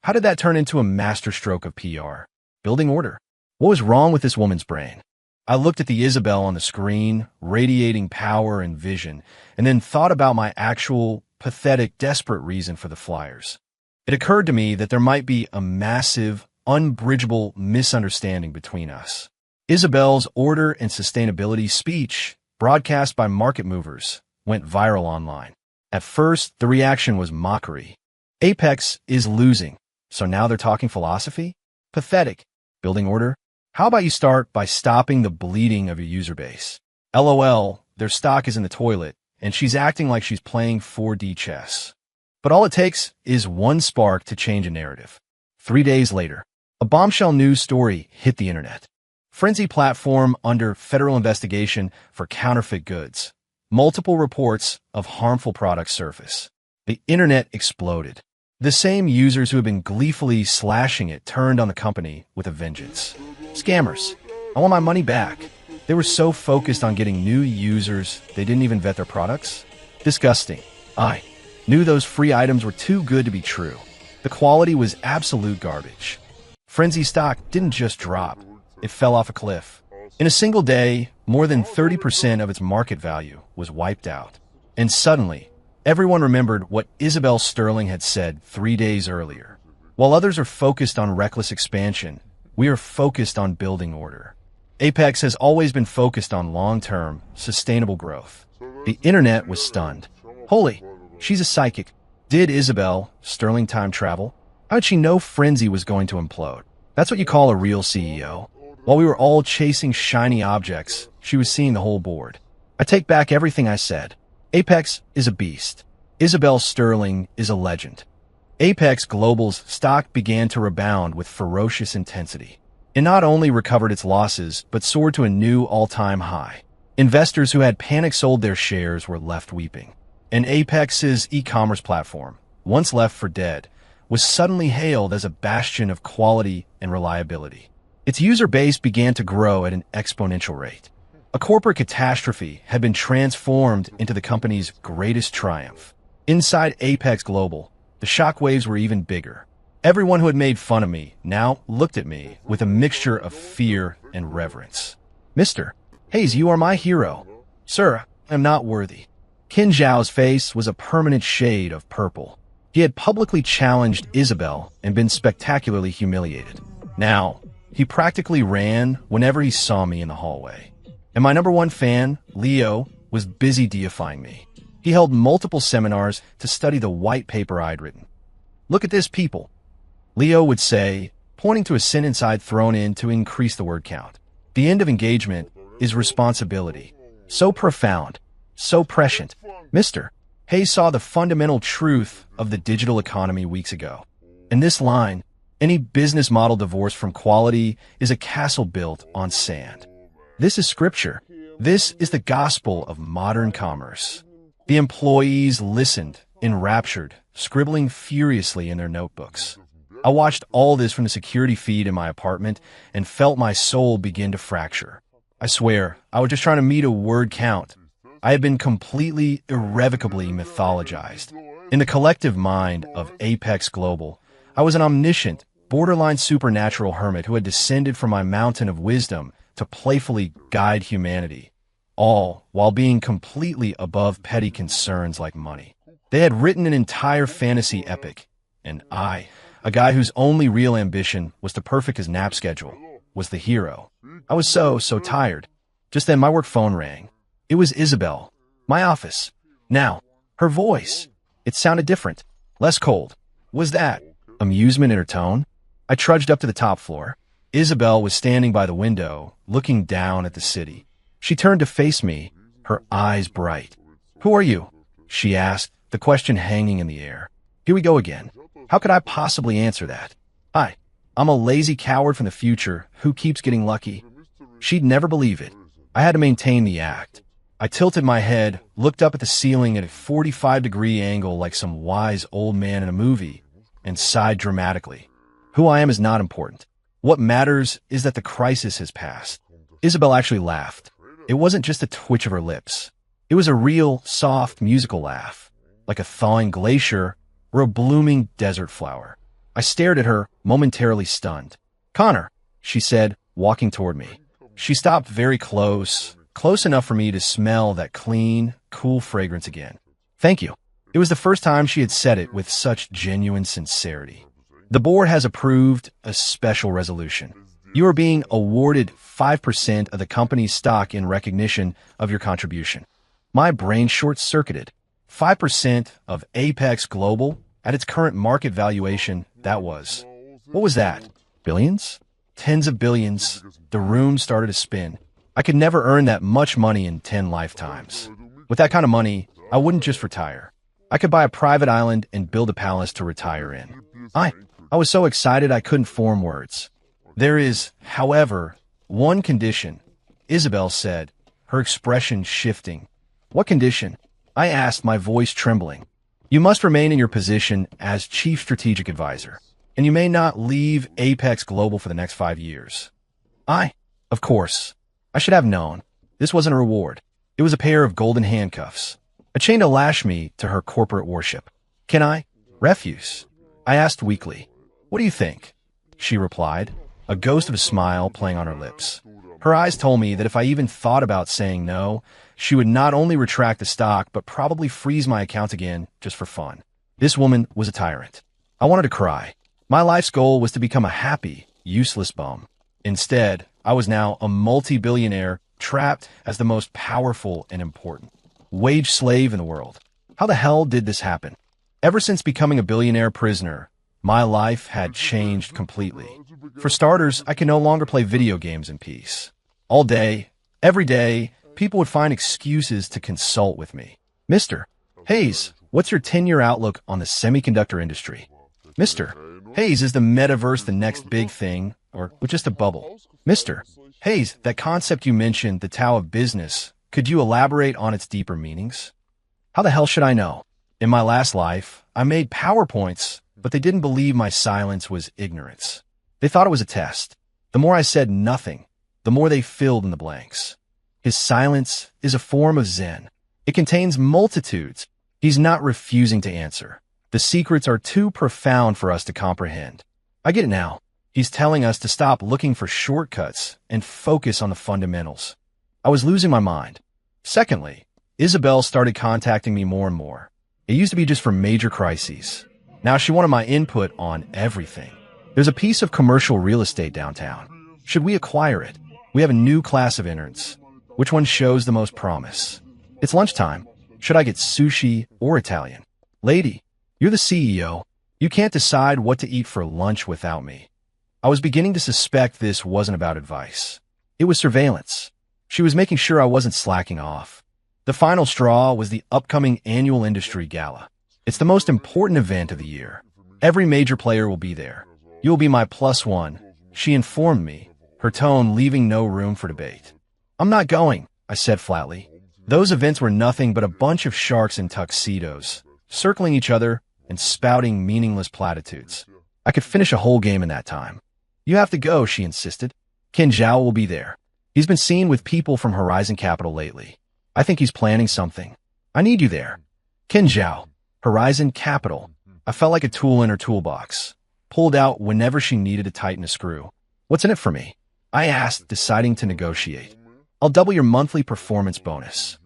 How did that turn into a masterstroke of PR? Building order. What was wrong with this woman's brain? I looked at the Isabel on the screen, radiating power and vision, and then thought about my actual, pathetic, desperate reason for the flyers. It occurred to me that there might be a massive, unbridgeable misunderstanding between us. Isabel's order and sustainability speech, broadcast by market movers, went viral online. At first, the reaction was mockery. Apex is losing, so now they're talking philosophy? Pathetic. Building order? How about you start by stopping the bleeding of your user base? LOL, their stock is in the toilet, and she's acting like she's playing 4D chess. But all it takes is one spark to change a narrative. 3 days later, a bombshell news story hit the internet. Frenzy platform under federal investigation for counterfeit goods. Multiple reports of harmful products surface. The internet exploded. The same users who had been gleefully slashing it turned on the company with a vengeance. Scammers. I want my money back. They were so focused on getting new users, they didn't even vet their products. Disgusting. I knew those free items were too good to be true. The quality was absolute garbage. Frenzy stock didn't just drop. It fell off a cliff. In a single day, more than 30% of its market value was wiped out. And suddenly, everyone remembered what Isabel Sterling had said 3 days earlier. While others are focused on reckless expansion, we are focused on building order. Apex has always been focused on long-term, sustainable growth. The internet was stunned. Holy, she's a psychic. Did Isabel Sterling time travel? How did she know Frenzy was going to implode? That's what you call a real CEO. While we were all chasing shiny objects, she was seeing the whole board. I take back everything I said. Apex is a beast. Isabel Sterling is a legend. Apex Global's stock began to rebound with ferocious intensity. It not only recovered its losses, but soared to a new all-time high. Investors who had panic sold their shares were left weeping. And Apex's e-commerce platform, once left for dead, was suddenly hailed as a bastion of quality and reliability. Its user base began to grow at an exponential rate. A corporate catastrophe had been transformed into the company's greatest triumph. Inside Apex Global, the shockwaves were even bigger. Everyone who had made fun of me now looked at me with a mixture of fear and reverence. "Mr. Hayes, you are my hero." "Sir, I am not worthy." Qin Zhao's face was a permanent shade of purple. He had publicly challenged Isabel and been spectacularly humiliated. Now, he practically ran whenever he saw me in the hallway. And my number one fan, Leo, was busy deifying me. He held multiple seminars to study the white paper I'd written. "Look at this, people," Leo would say, pointing to a sentence I'd thrown in to increase the word count. "The end of engagement is responsibility. So profound, so prescient. Mr. Hayes saw the fundamental truth of the digital economy weeks ago. In this line, any business model divorced from quality is a castle built on sand. This is scripture. This is the gospel of modern commerce." The employees listened, enraptured, scribbling furiously in their notebooks. I watched all this from the security feed in my apartment and felt my soul begin to fracture. I swear, I was just trying to meet a word count. I had been completely, irrevocably mythologized. In the collective mind of Apex Global, I was an omniscient, borderline supernatural hermit who had descended from my mountain of wisdom to playfully guide humanity, all while being completely above petty concerns like money. They had written an entire fantasy epic, and I, a guy whose only real ambition was to perfect his nap schedule, was the hero. I was so tired. Just then my work phone rang. It was Isabel. My office. Now, her voice. It sounded different. Less cold. Was that amusement in her tone? I trudged up to the top floor. Isabel was standing by the window, looking down at the city. She turned to face me, her eyes bright. "Who are you?" she asked, the question hanging in the air. Here we go again. How could I possibly answer that? Hi, I'm a lazy coward from the future who keeps getting lucky. She'd never believe it. I had to maintain the act. I tilted my head, looked up at the ceiling at a 45-degree angle like some wise old man in a movie, and sighed dramatically. Who I am is not important. What matters is that the crisis has passed. Isabel actually laughed. It wasn't just a twitch of her lips. It was a real, soft, musical laugh, like a thawing glacier or a blooming desert flower. I stared at her, momentarily stunned. "Connor," she said, walking toward me. She stopped very close enough for me to smell that clean, cool fragrance again. "Thank you." It was the first time she had said it with such genuine sincerity. "The board has approved a special resolution. You are being awarded 5% of the company's stock in recognition of your contribution." My brain short-circuited. 5% of Apex Global at its current market valuation, that was. What was that? Billions? Tens of billions. The room started to spin. I could never earn that much money in 10 lifetimes. With that kind of money, I wouldn't just retire. I could buy a private island and build a palace to retire in. I was so excited I couldn't form words. "There is, however, one condition," Isabel said, her expression shifting. "What condition?" I asked, my voice trembling. "You must remain in your position as Chief Strategic Advisor, and you may not leave Apex Global for the next 5 years. Of course, I should have known. This wasn't a reward. It was a pair of golden handcuffs, a chain to lash me to her corporate worship. "Can I? Refuse?" I asked weakly. "What do you think?" she replied, a ghost of a smile playing on her lips. Her eyes told me that if I even thought about saying no, she would not only retract the stock, but probably freeze my account again just for fun. This woman was a tyrant. I wanted to cry. My life's goal was to become a happy, useless bum. Instead, I was now a multi-billionaire trapped as the most powerful and important wage slave in the world. How the hell did this happen? Ever since becoming a billionaire prisoner, my life had changed completely. For starters, I can no longer play video games in peace. All day, every day, people would find excuses to consult with me. "Mr. Hayes, what's your 10-year outlook on the semiconductor industry?" "Mr. Hayes, is the metaverse the next big thing, or just a bubble?" "Mr. Hayes, that concept you mentioned, the Tao of business, could you elaborate on its deeper meanings?" How the hell should I know? In my last life, I made PowerPoints, but they didn't believe my silence was ignorance. They thought it was a test. The more I said nothing, the more they filled in the blanks. His silence is a form of Zen. It contains multitudes. He's not refusing to answer. The secrets are too profound for us to comprehend. I get it now. He's telling us to stop looking for shortcuts and focus on the fundamentals. I was losing my mind. Secondly, Isabel started contacting me more and more. It used to be just for major crises. Now she wanted my input on everything. There's a piece of commercial real estate downtown. Should we acquire it? We have a new class of interns. Which one shows the most promise? It's lunchtime. Should I get sushi or Italian? "Lady, you're the CEO. You can't decide what to eat for lunch without me." I was beginning to suspect this wasn't about advice. It was surveillance. She was making sure I wasn't slacking off. The final straw was the upcoming annual industry gala. It's the most important event of the year. Every major player will be there. "You'll be my +1, she informed me, her tone leaving no room for debate. "I'm not going," I said flatly. Those events were nothing but a bunch of sharks in tuxedos, circling each other and spouting meaningless platitudes. I could finish a whole game in that time. "You have to go," she insisted. "Ken Zhao will be there. He's been seen with people from Horizon Capital lately. I think he's planning something. I need you there." "Ken Zhao." Horizon Capital. I felt like a tool in her toolbox, pulled out whenever she needed to tighten a screw. What's in it for me? I asked, deciding to negotiate. I'll double your monthly performance bonus.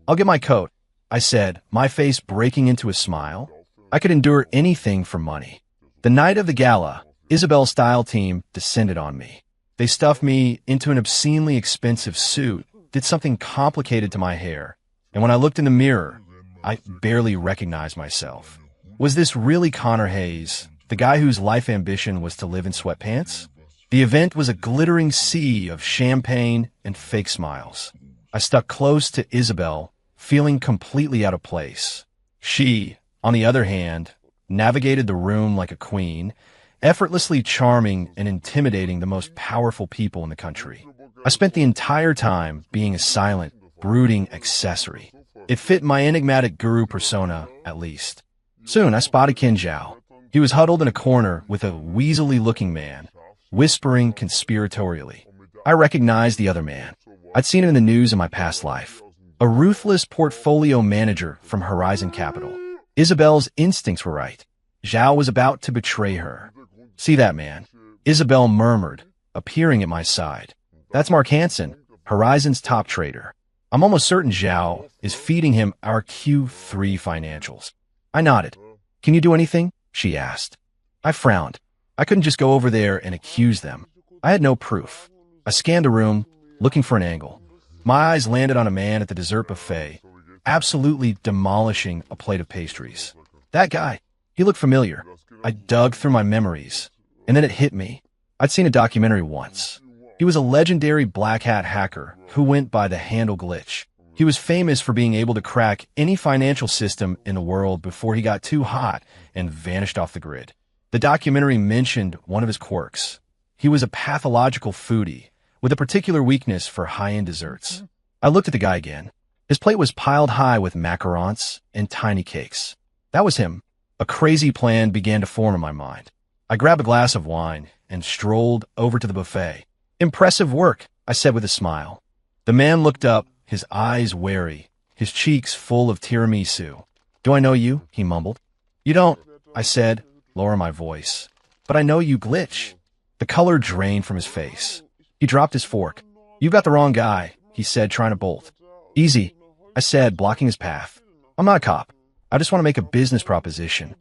I'll get my coat, I said, my face breaking into a smile. I could endure anything for money. The night of the gala, Isabel's style team descended on me. They stuffed me into an obscenely expensive suit, did something complicated to my hair, and when I looked in the mirror, I barely recognized myself. Was this really Connor Hayes, the guy whose life ambition was to live in sweatpants? The event was a glittering sea of champagne and fake smiles. I stuck close to Isabel, feeling completely out of place. She, on the other hand, navigated the room like a queen, effortlessly charming and intimidating the most powerful people in the country. I spent the entire time being a silent, brooding accessory. It fit my enigmatic guru persona, at least. Soon, I spotted Ken Zhao. He was huddled in a corner with a weaselly-looking man, whispering conspiratorially. I recognized the other man. I'd seen him in the news in my past life. A ruthless portfolio manager from Horizon Capital. Isabel's instincts were right. Zhao was about to betray her. See that man? Isabel murmured, appearing at my side. That's Mark Hansen, Horizon's top trader. I'm almost certain Zhao is feeding him our Q3 financials. I nodded. Can you do anything? She asked. I frowned. I couldn't just go over there and accuse them. I had no proof. I scanned the room, looking for an angle. My eyes landed on a man at the dessert buffet, absolutely demolishing a plate of pastries. That guy. He looked familiar. I dug through my memories, and then it hit me. I'd seen a documentary once. He was a legendary black hat hacker who went by the handle Glitch. He was famous for being able to crack any financial system in the world before he got too hot and vanished off the grid. The documentary mentioned one of his quirks. He was a pathological foodie with a particular weakness for high-end desserts. I looked at the guy again. His plate was piled high with macarons and tiny cakes. That was him. A crazy plan began to form in my mind. I grabbed a glass of wine and strolled over to the buffet. Impressive work, I said with a smile. The man looked up, his eyes wary, his cheeks full of tiramisu. Do I know you? He mumbled. You don't, I said, lowering my voice. But I know you, Glitch. The color drained from his face. He dropped his fork. You've got the wrong guy, he said, trying to bolt. Easy, I said, blocking his path. I'm not a cop. I just want to make a business proposition.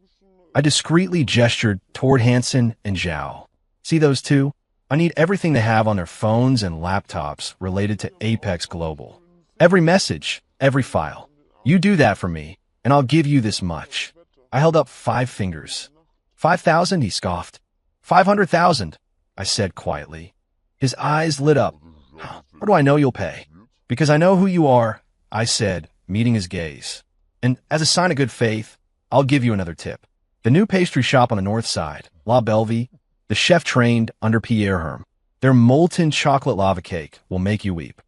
I discreetly gestured toward Hansen and Zhao. See those two? I need everything they have on their phones and laptops related to Apex Global. Every message, every file. You do that for me, and I'll give you this much. I held up 5 fingers. 5,000, he scoffed. 500,000, I said quietly. His eyes lit up. How do I know you'll pay? Because I know who you are, I said, meeting his gaze. And as a sign of good faith, I'll give you another tip. The new pastry shop on the north side, La Bellevue, the chef trained under Pierre Herm. Their molten chocolate lava cake will make you weep.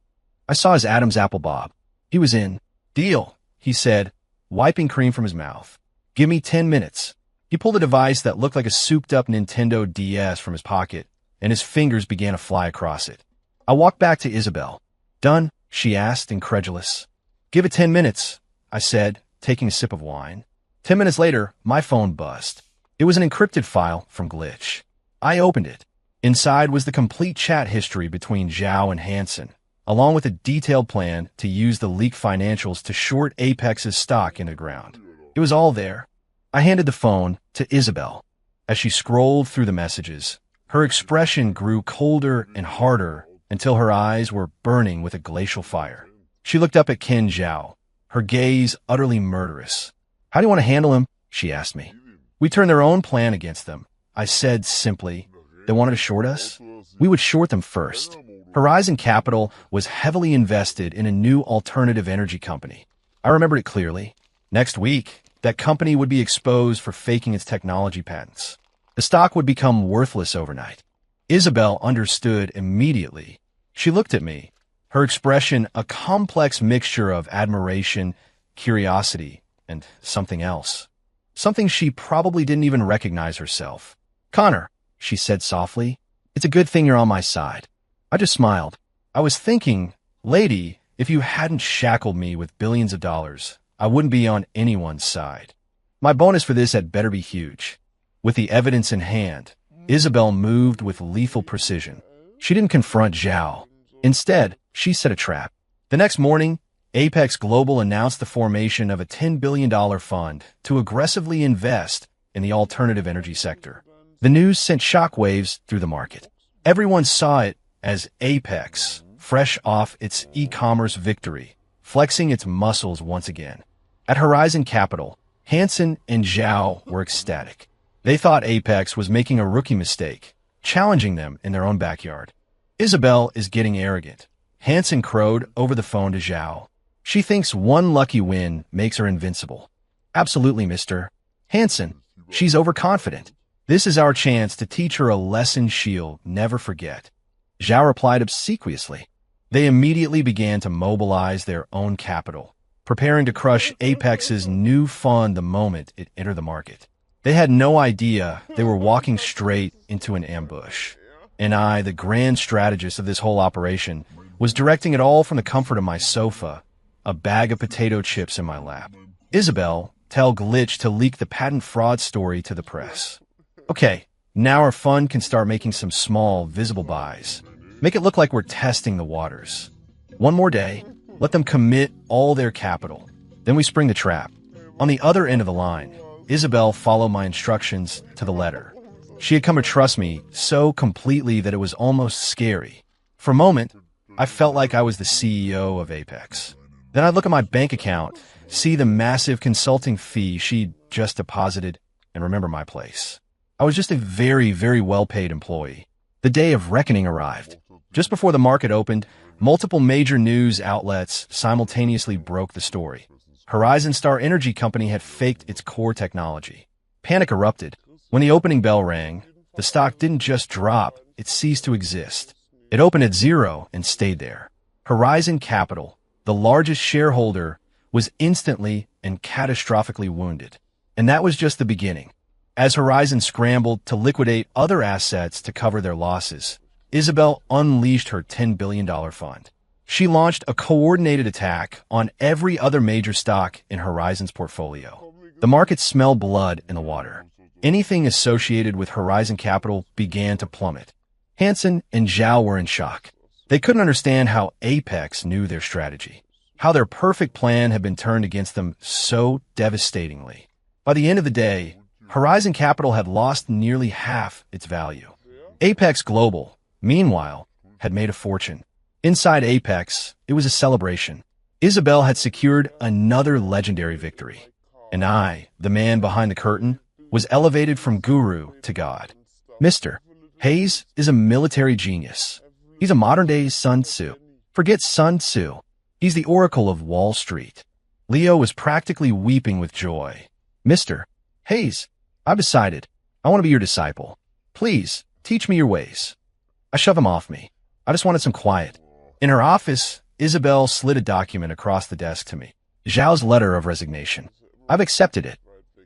I saw his Adam's apple bob. He was in. Deal, he said, wiping cream from his mouth. Give me 10 minutes. He pulled a device that looked like a souped-up Nintendo DS from his pocket, and his fingers began to fly across it. I walked back to Isabel. Done? She asked, incredulous. Give it 10 minutes, I said, taking a sip of wine. 10 minutes later, my phone buzzed. It was an encrypted file from Glitch. I opened it. Inside was the complete chat history between Zhao and Hansen, along with a detailed plan to use the leaked financials to short Apex's stock into the ground. It was all there. I handed the phone to Isabel. As she scrolled through the messages, her expression grew colder and harder until her eyes were burning with a glacial fire. She looked up at Ken Zhao, her gaze utterly murderous. How do you want to handle him? She asked me. We turned their own plan against them. I said simply, they wanted to short us? We would short them first. Horizon Capital was heavily invested in a new alternative energy company. I remembered it clearly. Next week, that company would be exposed for faking its technology patents. The stock would become worthless overnight. Isabel understood immediately. She looked at me, her expression a complex mixture of admiration, curiosity, and something else. Something she probably didn't even recognize herself. Connor, she said softly, it's a good thing you're on my side. I just smiled. I was thinking, lady, if you hadn't shackled me with billions of dollars, I wouldn't be on anyone's side. My bonus for this had better be huge. With the evidence in hand, Isabel moved with lethal precision. She didn't confront Zhao. Instead, she set a trap. The next morning, Apex Global announced the formation of a $10 billion fund to aggressively invest in the alternative energy sector. The news sent shockwaves through the market. Everyone saw it as Apex, fresh off its e-commerce victory, flexing its muscles once again. At Horizon Capital, Hansen and Zhao were ecstatic. They thought Apex was making a rookie mistake, challenging them in their own backyard. Isabel is getting arrogant. Hansen crowed over the phone to Zhao. She thinks one lucky win makes her invincible. Absolutely, Mr. Hansen. She's overconfident. This is our chance to teach her a lesson she'll never forget. Zhao replied obsequiously. They immediately began to mobilize their own capital, preparing to crush Apex's new fund the moment it entered the market. They had no idea they were walking straight into an ambush. And I, the grand strategist of this whole operation, was directing it all from the comfort of my sofa, a bag of potato chips in my lap. Isabel, tell Glitch to leak the patent fraud story to the press. Okay, now our fund can start making some small, visible buys. Make it look like we're testing the waters. One more day, let them commit all their capital. Then we spring the trap. On the other end of the line, Isabel followed my instructions to the letter. She had come to trust me so completely that it was almost scary. For a moment, I felt like I was the CEO of Apex. Then I'd look at my bank account, see the massive consulting fee she'd just deposited, and remember my place. I was just a very, very well-paid employee. The day of reckoning arrived. Just before the market opened, multiple major news outlets simultaneously broke the story. Horizon Star Energy Company had faked its core technology. Panic erupted. When the opening bell rang, the stock didn't just drop, it ceased to exist. It opened at zero and stayed there. Horizon Capital, the largest shareholder, was instantly and catastrophically wounded. And that was just the beginning. As Horizon scrambled to liquidate other assets to cover their losses, Isabel unleashed her $10 billion fund. She launched a coordinated attack on every other major stock in Horizon's portfolio. The market smelled blood in the water. Anything associated with Horizon Capital began to plummet. Hansen and Zhao were in shock. They couldn't understand how Apex knew their strategy, how their perfect plan had been turned against them so devastatingly. By the end of the day, Horizon Capital had lost nearly half its value. Apex Global, meanwhile, had made a fortune. Inside Apex, it was a celebration. Isabel had secured another legendary victory. And I, the man behind the curtain, was elevated from guru to god. Mr. Hayes is a military genius. He's a modern-day Sun Tzu. Forget Sun Tzu. He's the oracle of Wall Street. Leo was practically weeping with joy. Mr. Hayes, I've decided. I want to be your disciple. Please, teach me your ways. I shove him off me. I just wanted some quiet. In her office, Isabel slid a document across the desk to me. Zhao's letter of resignation. I've accepted it.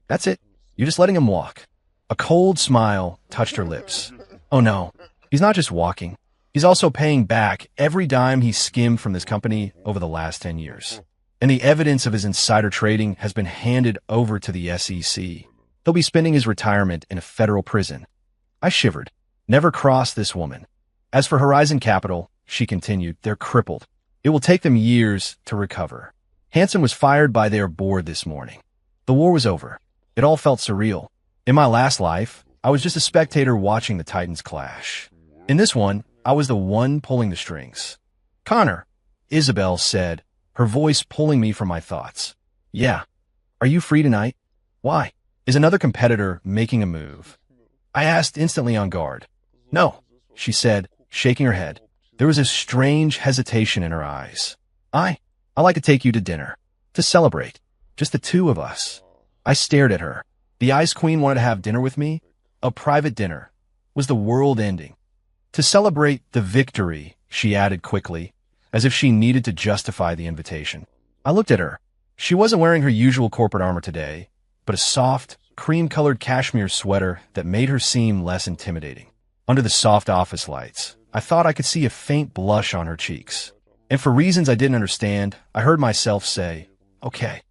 That's it. You're just letting him walk. A cold smile touched her lips. Oh no, he's not just walking. He's also paying back every dime he skimmed from this company over the last 10 years. And the evidence of his insider trading has been handed over to the SEC. He'll be spending his retirement in a federal prison. I shivered. Never cross this woman. As for Horizon Capital, she continued, they're crippled. It will take them years to recover. Hansen was fired by their board this morning. The war was over. It all felt surreal. In my last life, I was just a spectator watching the Titans clash. In this one, I was the one pulling the strings. Connor, Isabel said, her voice pulling me from my thoughts. Yeah. Are you free tonight? Why? Is another competitor making a move? I asked, instantly on guard. No, she said, shaking her head. There was a strange hesitation in her eyes. I'd like to take you to dinner. To celebrate. Just the two of us. I stared at her. The Ice Queen wanted to have dinner with me? A private dinner. Was the world ending? To celebrate the victory, she added quickly, as if she needed to justify the invitation. I looked at her. She wasn't wearing her usual corporate armor today, but a soft, cream-colored cashmere sweater that made her seem less intimidating. Under the soft office lights, I thought I could see a faint blush on her cheeks. And for reasons I didn't understand, I heard myself say, okay.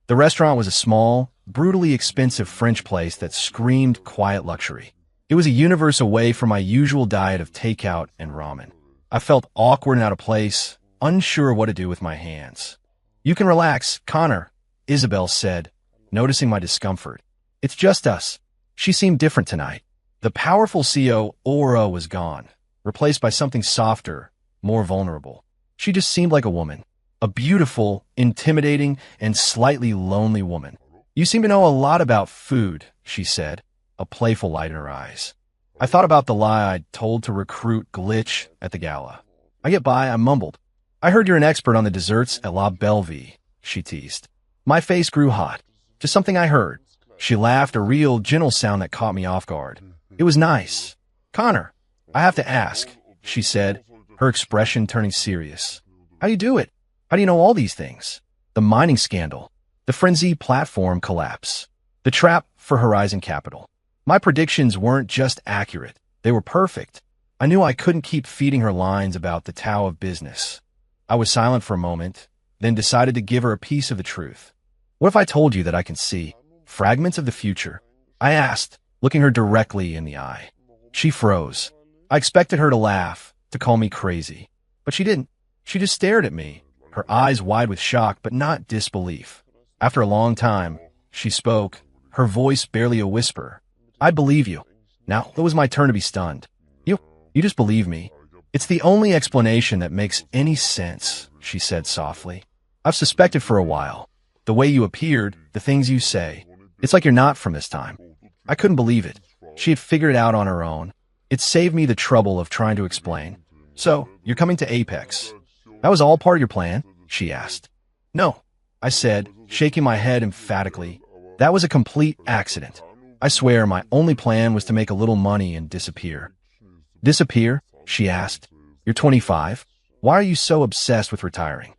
The restaurant was a small, brutally expensive French place that screamed quiet luxury. It was a universe away from my usual diet of takeout and ramen. I felt awkward and out of place, unsure what to do with my hands. "You can relax, Connor," Isabel said, noticing my discomfort. "It's just us." She seemed different tonight. The powerful CEO aura was gone, replaced by something softer, more vulnerable. She just seemed like a woman. A beautiful, intimidating, and slightly lonely woman. "You seem to know a lot about food," she said, a playful light in her eyes. I thought about the lie I'd told to recruit Glitch at the gala. I get by, I mumbled. "I heard you're an expert on the desserts at La Bellevue," she teased. My face grew hot. Just something I heard. She laughed, a real, gentle sound that caught me off guard. It was nice. "Connor, I have to ask," she said, her expression turning serious. "How do you do it? How do you know all these things? The mining scandal, the Frenzy platform collapse, the trap for Horizon Capital. My predictions weren't just accurate, they were perfect. I knew I couldn't keep feeding her lines about the Tao of business. I was silent for a moment, then decided to give her a piece of the truth. "What if I told you that I can see fragments of the future?" I asked, looking her directly in the eye. She froze. I expected her to laugh, to call me crazy. But she didn't. She just stared at me, her eyes wide with shock but not disbelief. After a long time, she spoke, her voice barely a whisper. "I believe you." Now, it was my turn to be stunned. You just believe me. "It's the only explanation that makes any sense," she said softly. "I've suspected for a while. The way you appeared, the things you say. It's like you're not from this time." I couldn't believe it. She had figured it out on her own. It saved me the trouble of trying to explain. "So, you're coming to Apex. That was all part of your plan?" she asked. "No," I said, shaking my head emphatically. "That was a complete accident. I swear my only plan was to make a little money and disappear." "Disappear?" she asked. "You're 25. Why are you so obsessed with retiring?"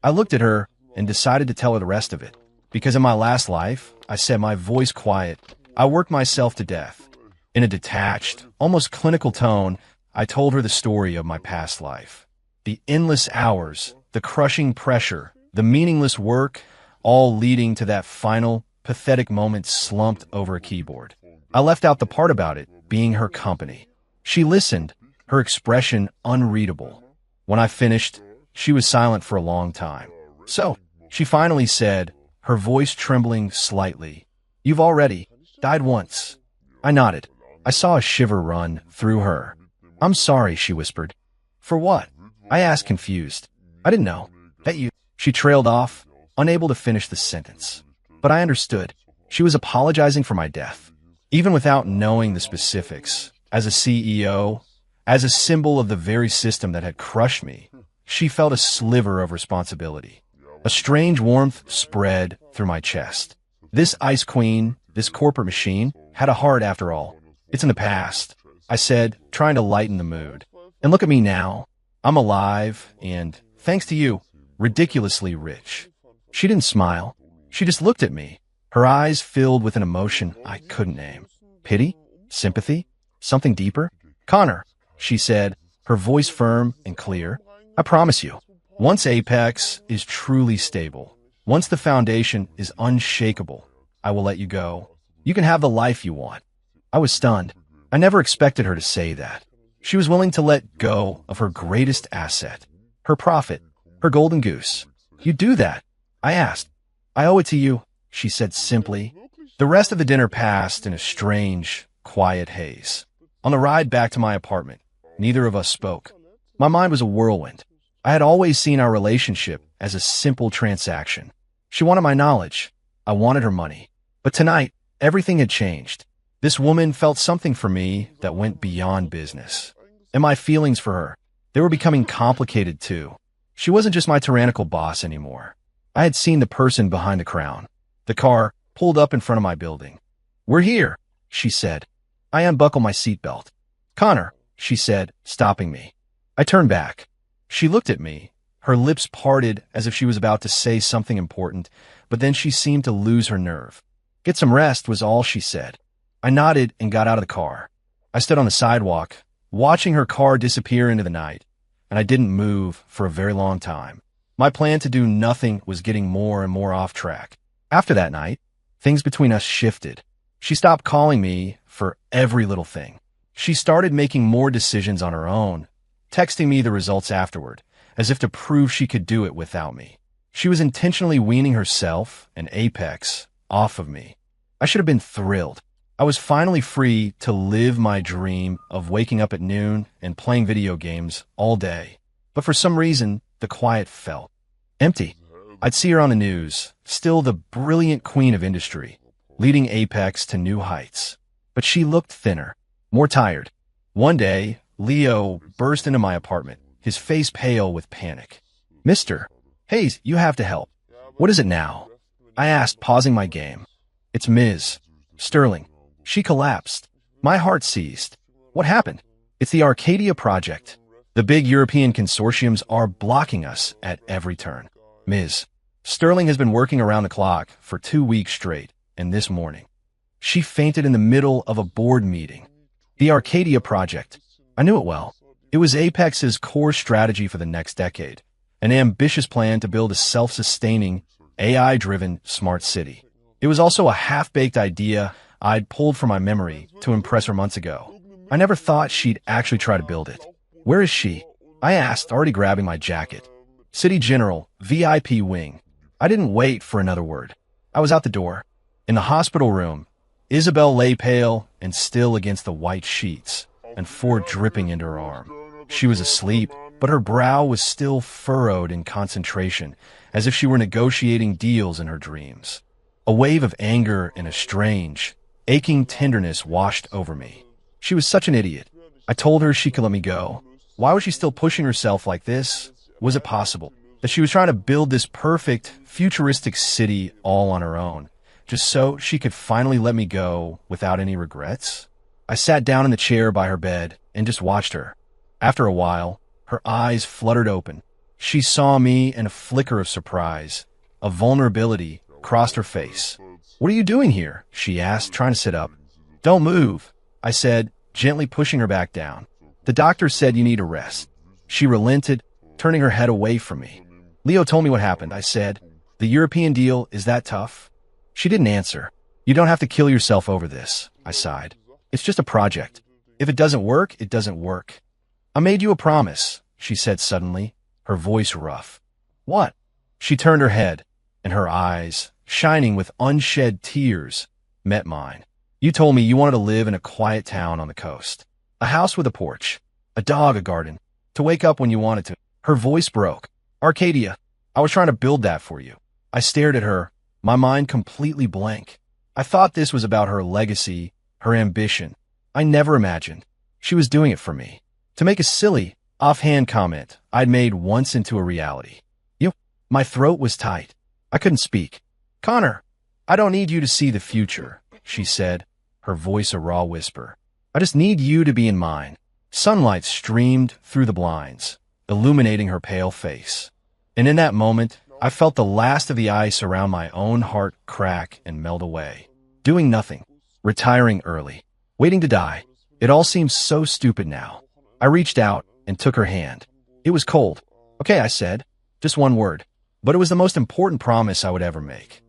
I looked at her and decided to tell her the rest of it. Because in my last life, I said, my voice quiet, I worked myself to death. In a detached, almost clinical tone, I told her the story of my past life. The endless hours, the crushing pressure, the meaningless work, all leading to that final, pathetic moment slumped over a keyboard. I left out the part about it being her company. She listened, her expression unreadable. When I finished, she was silent for a long time. "So," she finally said, her voice trembling slightly, "you've already died once." I nodded. I saw a shiver run through her. "I'm sorry," she whispered. "For what?" I asked, confused. "I didn't know. That you—" She trailed off, unable to finish the sentence. But I understood. She was apologizing for my death. Even without knowing the specifics, as a CEO, as a symbol of the very system that had crushed me, she felt a sliver of responsibility. A strange warmth spread through my chest. This Ice Queen, this corporate machine, had a heart after all. "It's in the past," I said, trying to lighten the mood. "And look at me now. I'm alive and, thanks to you, ridiculously rich." She didn't smile. She just looked at me, her eyes filled with an emotion I couldn't name. Pity? Sympathy? Something deeper? "Connor," she said, her voice firm and clear, "I promise you, once Apex is truly stable, once the foundation is unshakable, I will let you go. You can have the life you want." I was stunned. I never expected her to say that. She was willing to let go of her greatest asset, her profit, her golden goose. "You do that?" I asked. "I owe it to you," she said simply. The rest of the dinner passed in a strange, quiet haze. On the ride back to my apartment, neither of us spoke. My mind was a whirlwind. I had always seen our relationship as a simple transaction. She wanted my knowledge. I wanted her money. But tonight, everything had changed. This woman felt something for me that went beyond business. And my feelings for her, they were becoming complicated too. She wasn't just my tyrannical boss anymore. I had seen the person behind the crown. The car pulled up in front of my building. "We're here," she said. I unbuckled my seatbelt. "Connor," she said, stopping me. I turned back. She looked at me, her lips parted as if she was about to say something important, but then she seemed to lose her nerve. "Get some rest," was all she said. I nodded and got out of the car. I stood on the sidewalk, watching her car disappear into the night, and I didn't move for a very long time. My plan to do nothing was getting more and more off track. After that night, things between us shifted. She stopped calling me for every little thing. She started making more decisions on her own, texting me the results afterward, as if to prove she could do it without me. She was intentionally weaning herself and Apex off of me. I should have been thrilled. I was finally free to live my dream of waking up at noon and playing video games all day. But for some reason, the quiet felt empty. I'd see her on the news, still the brilliant queen of industry, leading Apex to new heights. But she looked thinner, more tired. One day, Leo burst into my apartment, his face pale with panic. "Mister, Hayes, you have to help." "What is it now?" I asked, pausing my game. "It's Ms. Sterling. She collapsed." My heart seized. "What happened?" "It's the Arcadia project. The big European consortiums are blocking us at every turn. Ms. Sterling has been working around the clock for 2 weeks straight, and this morning, she fainted in the middle of a board meeting. The Arcadia project. I knew it well. It was Apex's core strategy for the next decade, an ambitious plan to build a self-sustaining, AI-driven smart city. It was also a half-baked idea I'd pulled from my memory to impress her months ago. I never thought she'd actually try to build it. "Where is she?" I asked, already grabbing my jacket. "City General, VIP wing." I didn't wait for another word. I was out the door. In the hospital room, Isabel lay pale and still against the white sheets, and Ford dripping into her arm. She was asleep, but her brow was still furrowed in concentration, as if she were negotiating deals in her dreams. A wave of anger and a strange, aching tenderness washed over me. She was such an idiot. I told her she could let me go. Why was she still pushing herself like this? Was it possible that she was trying to build this perfect, futuristic city all on her own, just so she could finally let me go without any regrets? I sat down in the chair by her bed and just watched her. After a while, her eyes fluttered open. She saw me, and a flicker of surprise, of vulnerability, crossed her face. "What are you doing here?" she asked, trying to sit up. "Don't move," I said, gently pushing her back down. "The doctor said you need a rest." She relented, turning her head away from me. "Leo told me what happened," I said. "The European deal, is that tough?" She didn't answer. "You don't have to kill yourself over this," I sighed. "It's just a project. If it doesn't work, it doesn't work." "I made you a promise," she said suddenly, her voice rough. "What?" She turned her head, and her eyes, shining with unshed tears, met mine. "You told me you wanted to live in a quiet town on the coast. A house with a porch, a dog, a garden, to wake up when you wanted to." Her voice broke. "Arcadia, I was trying to build that for you." I stared at her, my mind completely blank. I thought this was about her legacy, her ambition. I never imagined she was doing it for me, to make a silly, offhand comment I'd made once into a reality. My throat was tight. I couldn't speak. "Connor, I don't need you to see the future," she said, her voice a raw whisper. "I just need you to be in mine." Sunlight streamed through the blinds, illuminating her pale face. And in that moment, I felt the last of the ice around my own heart crack and melt away. Doing nothing, retiring early, waiting to die. It all seems so stupid now. I reached out and took her hand. It was cold. "Okay," I said. Just one word. But it was the most important promise I would ever make.